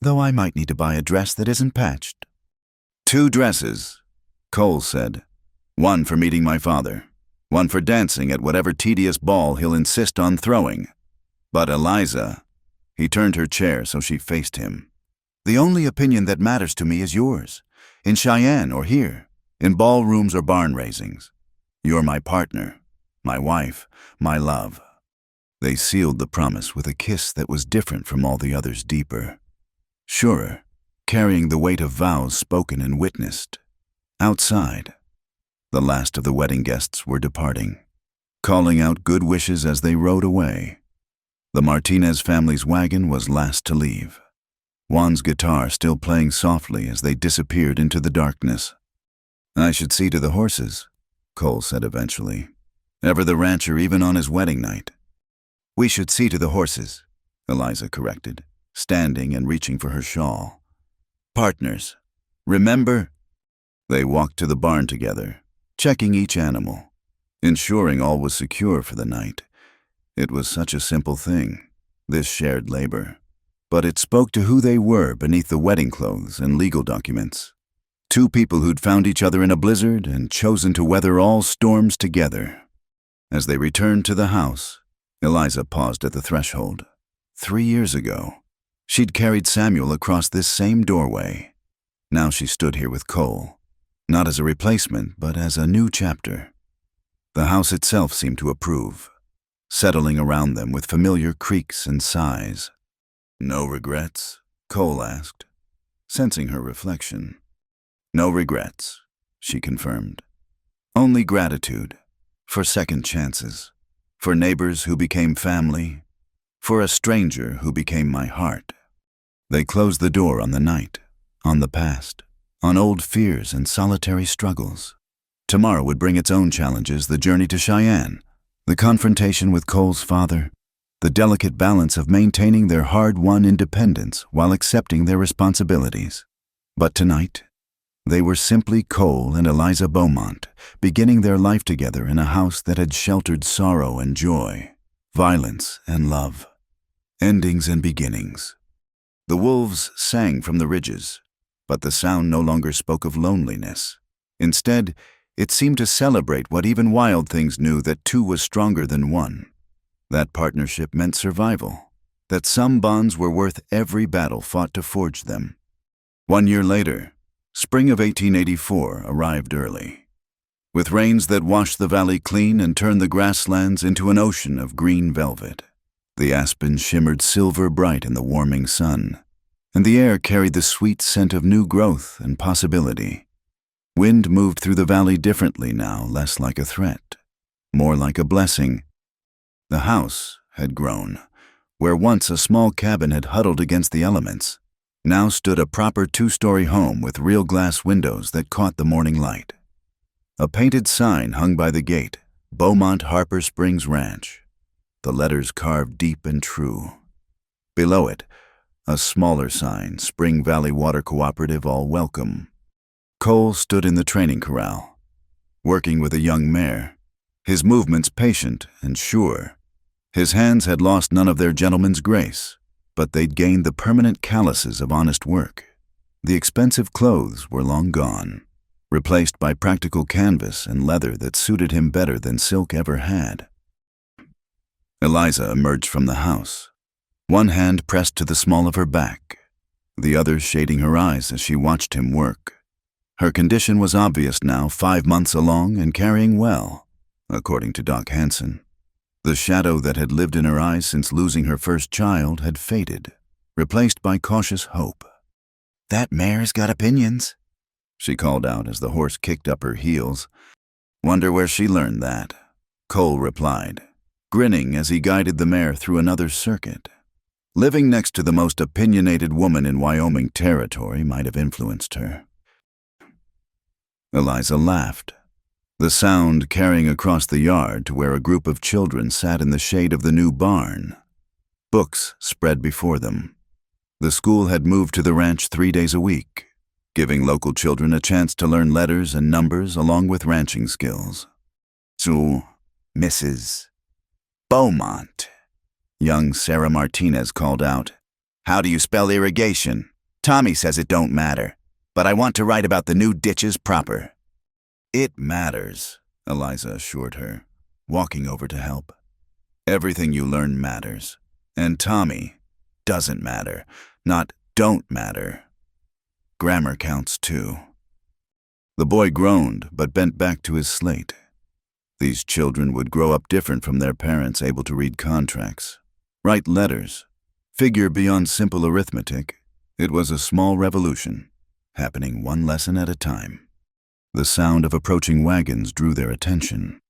"Though I might need to buy a dress that isn't patched." "2 dresses," Cole said. "One for meeting my father. One for dancing at whatever tedious ball he'll insist on throwing. But Eliza," he turned her chair so she faced him, "the only opinion that matters to me is yours, in Cheyenne or here, in ballrooms or barn raisings. You're my partner, my wife, my love." They sealed the promise with a kiss that was different from all the others, deeper, surer, carrying the weight of vows spoken and witnessed. Outside, the last of the wedding guests were departing, calling out good wishes as they rode away. The Martinez family's wagon was last to leave, Juan's guitar still playing softly as they disappeared into the darkness. "I should see to the horses," Cole said eventually. "Ever the rancher even on his wedding night." "We should see to the horses," Eliza corrected, standing and reaching for her shawl. "Partners, remember?" They walked to the barn together, checking each animal, ensuring all was secure for the night. It was such a simple thing, this shared labor, but it spoke to who they were beneath the wedding clothes and legal documents. 2 people who'd found each other in a blizzard and chosen to weather all storms together. As they returned to the house, Eliza paused at the threshold. 3 years ago, she'd carried Samuel across this same doorway. Now she stood here with Cole, not as a replacement, but as a new chapter. The house itself seemed to approve, settling around them with familiar creaks and sighs. "No regrets?" Cole asked, sensing her reflection. "No regrets," she confirmed. "Only gratitude, for second chances, for neighbors who became family, for a stranger who became my heart." They closed the door on the night, on the past, on old fears and solitary struggles. Tomorrow would bring its own challenges, the journey to Cheyenne, the confrontation with Cole's father, the delicate balance of maintaining their hard-won independence while accepting their responsibilities. But tonight, they were simply Cole and Eliza Beaumont, beginning their life together in a house that had sheltered sorrow and joy, violence and love, endings and beginnings. The wolves sang from the ridges, but the sound no longer spoke of loneliness. Instead, it seemed to celebrate what even wild things knew, that 2 was stronger than 1. That partnership meant survival, that some bonds were worth every battle fought to forge them. 1 year later, spring of 1884 arrived early, with rains that washed the valley clean and turned the grasslands into an ocean of green velvet. The aspens shimmered silver bright in the warming sun, and the air carried the sweet scent of new growth and possibility. Wind moved through the valley differently now, less like a threat, more like a blessing. The house had grown. Where once a small cabin had huddled against the elements, now stood a proper 2-story home with real glass windows that caught the morning light. A painted sign hung by the gate, Beaumont Harper Springs Ranch, the letters carved deep and true. Below it, a smaller sign, Spring Valley Water Cooperative, all welcome. Cole stood in the training corral, working with a young mare, his movements patient and sure. His hands had lost none of their gentleman's grace, but they'd gained the permanent calluses of honest work. The expensive clothes were long gone, replaced by practical canvas and leather that suited him better than silk ever had. Eliza emerged from the house, one hand pressed to the small of her back, the other shading her eyes as she watched him work. Her condition was obvious now, 5 months along and carrying well, according to Doc Hansen. The shadow that had lived in her eyes since losing her first child had faded, replaced by cautious hope. "That mare's got opinions," she called out as the horse kicked up her heels. "Wonder where she learned that," Cole replied, grinning as he guided the mare through another circuit. Living next to the most opinionated woman in Wyoming territory might have influenced her. Eliza laughed, the sound carrying across the yard to where a group of children sat in the shade of the new barn. Books spread before them. The school had moved to the ranch 3 days a week, giving local children a chance to learn letters and numbers along with ranching skills. "So, Mrs. Beaumont," young Sarah Martinez called out. "How do you spell irrigation? Tommy says it don't matter, but I want to write about the new ditches proper." "It matters," Eliza assured her, walking over to help. "Everything you learn matters, and Tommy doesn't matter, not don't matter. Grammar counts too." The boy groaned but bent back to his slate. These children would grow up different from their parents, able to read contracts, write letters, figure beyond simple arithmetic. It was a small revolution, happening one lesson at a time. The sound of approaching wagons drew their attention.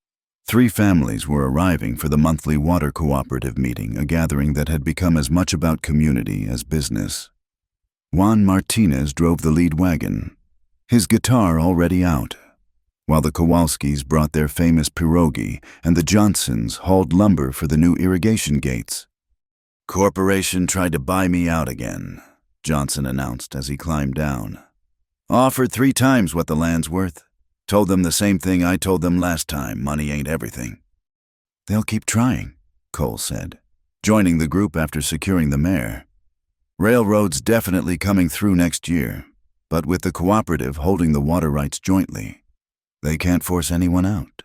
3 families were arriving for the monthly water cooperative meeting, a gathering that had become as much about community as business. Juan Martinez drove the lead wagon, his guitar already out, while the Kowalskis brought their famous pierogi and the Johnsons hauled lumber for the new irrigation gates. "Corporation tried to buy me out again," Johnson announced as he climbed down. "Offered 3 times what the land's worth. Told them the same thing I told them last time, money ain't everything." "They'll keep trying," Cole said, joining the group after securing the mare. "Railroad's definitely coming through next year, but with the cooperative holding the water rights jointly, they can't force anyone out."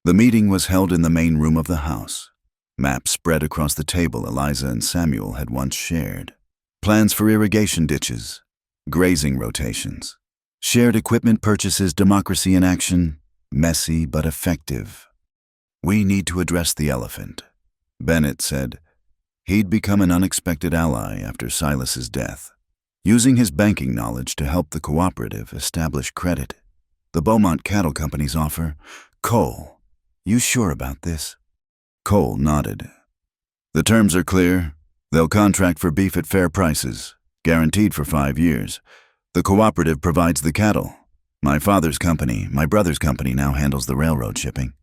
The meeting was held in the main room of the house. Maps spread across the table Eliza and Samuel had once shared. Plans for irrigation ditches, grazing rotations, shared equipment purchases, democracy in action, messy but effective. "We need to address the elephant," Bennett said. He'd become an unexpected ally after Silas's death, using his banking knowledge to help the cooperative establish credit. "The Beaumont Cattle Company's offer. Cole, you sure about this?" Cole nodded. "The terms are clear. They'll contract for beef at fair prices, guaranteed for 5 years. The cooperative provides the cattle. My father's company, my brother's company, now handles the railroad shipping.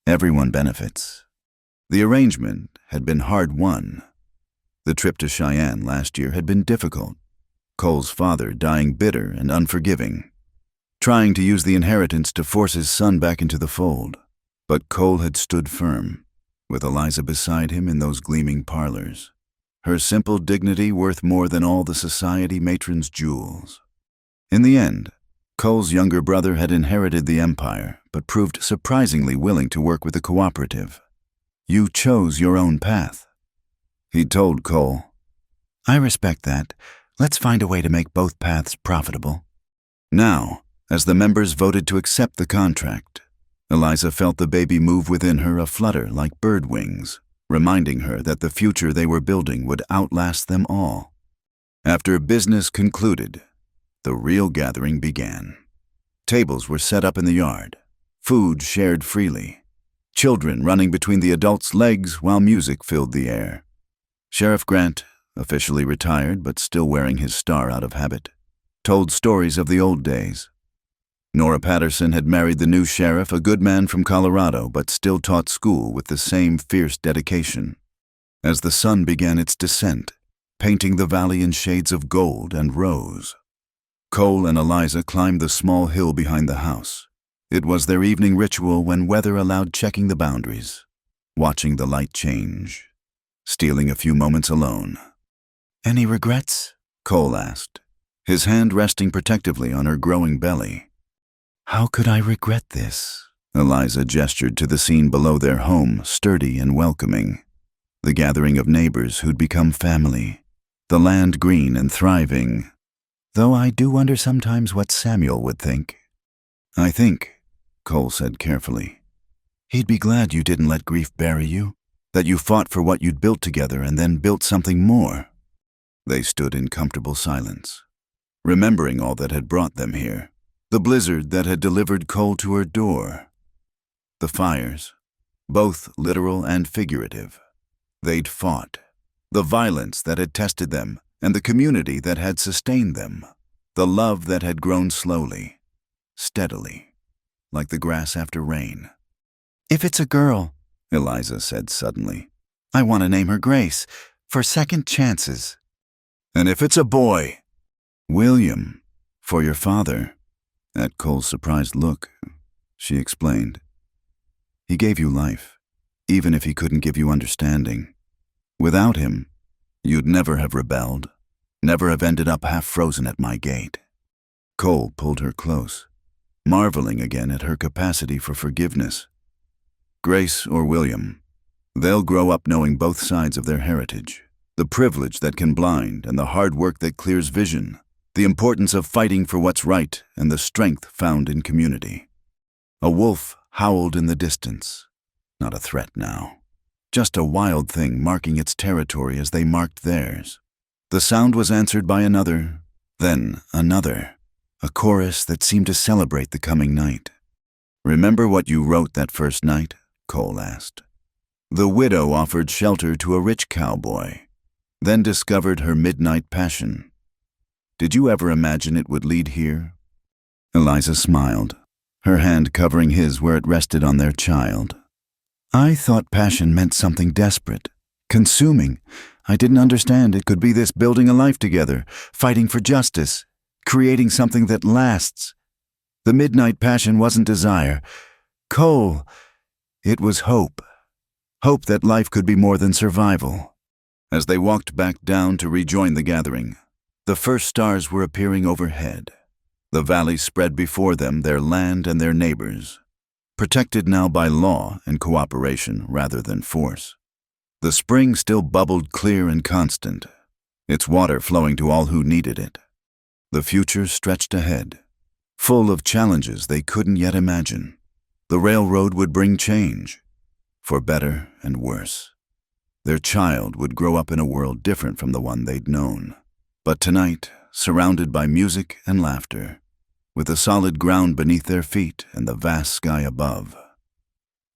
Everyone benefits." The arrangement had been hard-won. The trip to Cheyenne last year had been difficult, Cole's father dying bitter and unforgiving, trying to use the inheritance to force his son back into the fold. But Cole had stood firm, with Eliza beside him in those gleaming parlors, her simple dignity worth more than all the society matron's jewels. In the end, Cole's younger brother had inherited the empire, but proved surprisingly willing to work with the cooperative. "You chose your own path," he told Cole. "I respect that. Let's find a way to make both paths profitable." Now, as the members voted to accept the contract, Eliza felt the baby move within her, a flutter like bird wings, reminding her that the future they were building would outlast them all. After business concluded, the real gathering began. Tables were set up in the yard, food shared freely, children running between the adults' legs while music filled the air. Sheriff Grant, officially retired but still wearing his star out of habit, told stories of the old days. Nora Patterson had married the new sheriff, a good man from Colorado, but still taught school with the same fierce dedication. As the sun began its descent, painting the valley in shades of gold and rose, Cole and Eliza climbed the small hill behind the house. It was their evening ritual when weather allowed, checking the boundaries, watching the light change, stealing a few moments alone. "Any regrets?" Cole asked, his hand resting protectively on her growing belly. "How could I regret this?" Eliza gestured to the scene below their home, sturdy and welcoming. The gathering of neighbors who'd become family, the land green and thriving. "Though I do wonder sometimes what Samuel would think." "I think," Cole said carefully, "he'd be glad you didn't let grief bury you, that you fought for what you'd built together and then built something more." They stood in comfortable silence, remembering all that had brought them here. The blizzard that had delivered Cole to her door. The fires, both literal and figurative. They'd fought. The violence that had tested them, and the community that had sustained them. The love that had grown slowly, steadily, like the grass after rain. "If it's a girl," Eliza said suddenly, "I want to name her Grace, for second chances." "And if it's a boy, William, for your father." At Cole's surprised look, she explained, "He gave you life, even if he couldn't give you understanding. Without him, you'd never have rebelled, never have ended up half frozen at my gate." Cole pulled her close, marveling again at her capacity for forgiveness. Grace or William, they'll grow up knowing both sides of their heritage, the privilege that can blind and the hard work that clears vision, the importance of fighting for what's right and the strength found in community. A wolf howled in the distance, not a threat now, just a wild thing marking its territory as they marked theirs. The sound was answered by another, then another, a chorus that seemed to celebrate the coming night. "Remember what you wrote that first night?" Cole asked. "The widow offered shelter to a rich cowboy, then discovered her midnight passion. Did you ever imagine it would lead here?" Eliza smiled, her hand covering his where it rested on their child. "I thought passion meant something desperate, consuming. I didn't understand it could be this building a life together, fighting for justice, creating something that lasts. The midnight passion wasn't desire. Cole, it was hope. Hope that life could be more than survival." As they walked back down to rejoin the gathering, the first stars were appearing overhead. The valley spread before them, their land and their neighbors, protected now by law and cooperation rather than force. The spring still bubbled clear and constant, its water flowing to all who needed it. The future stretched ahead, full of challenges they couldn't yet imagine. The railroad would bring change, for better and worse. Their child would grow up in a world different from the one they'd known. But tonight, surrounded by music and laughter, with the solid ground beneath their feet and the vast sky above,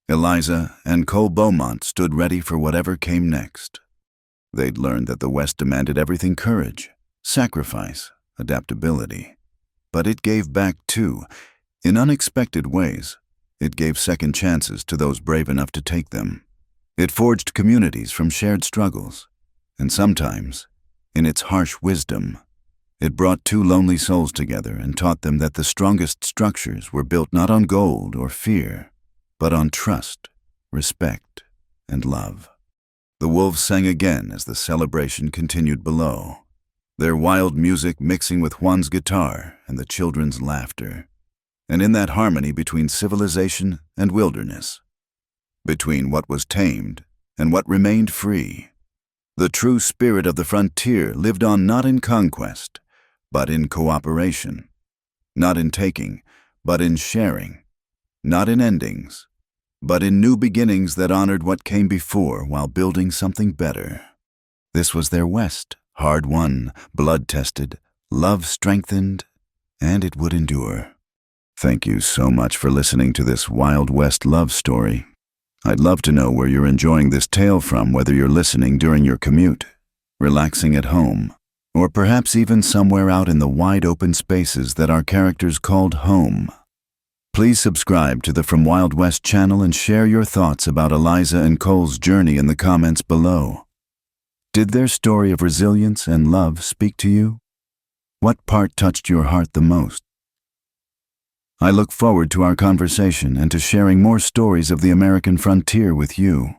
Eliza and Cole Beaumont stood ready for whatever came next. They'd learned that the West demanded everything: courage, sacrifice, adaptability. But it gave back too, in unexpected ways. It gave second chances to those brave enough to take them. It forged communities from shared struggles, and sometimes, in its harsh wisdom, it brought two lonely souls together and taught them that the strongest structures were built not on gold or fear, but on trust, respect, and love. The wolves sang again as the celebration continued below, their wild music mixing with Juan's guitar and the children's laughter. And in that harmony between civilization and wilderness, between what was tamed and what remained free, the true spirit of the frontier lived on, not in conquest, but in cooperation, not in taking, but in sharing, not in endings, but in new beginnings that honored what came before while building something better. This was their West, hard-won, blood-tested, love-strengthened, and it would endure. Thank you so much for listening to this Wild West love story. I'd love to know where you're enjoying this tale from, whether you're listening during your commute, relaxing at home, or perhaps even somewhere out in the wide open spaces that our characters called home. Please subscribe to the From Wild West channel and share your thoughts about Eliza and Cole's journey in the comments below. Did their story of resilience and love speak to you? What part touched your heart the most? I look forward to our conversation and to sharing more stories of the American frontier with you.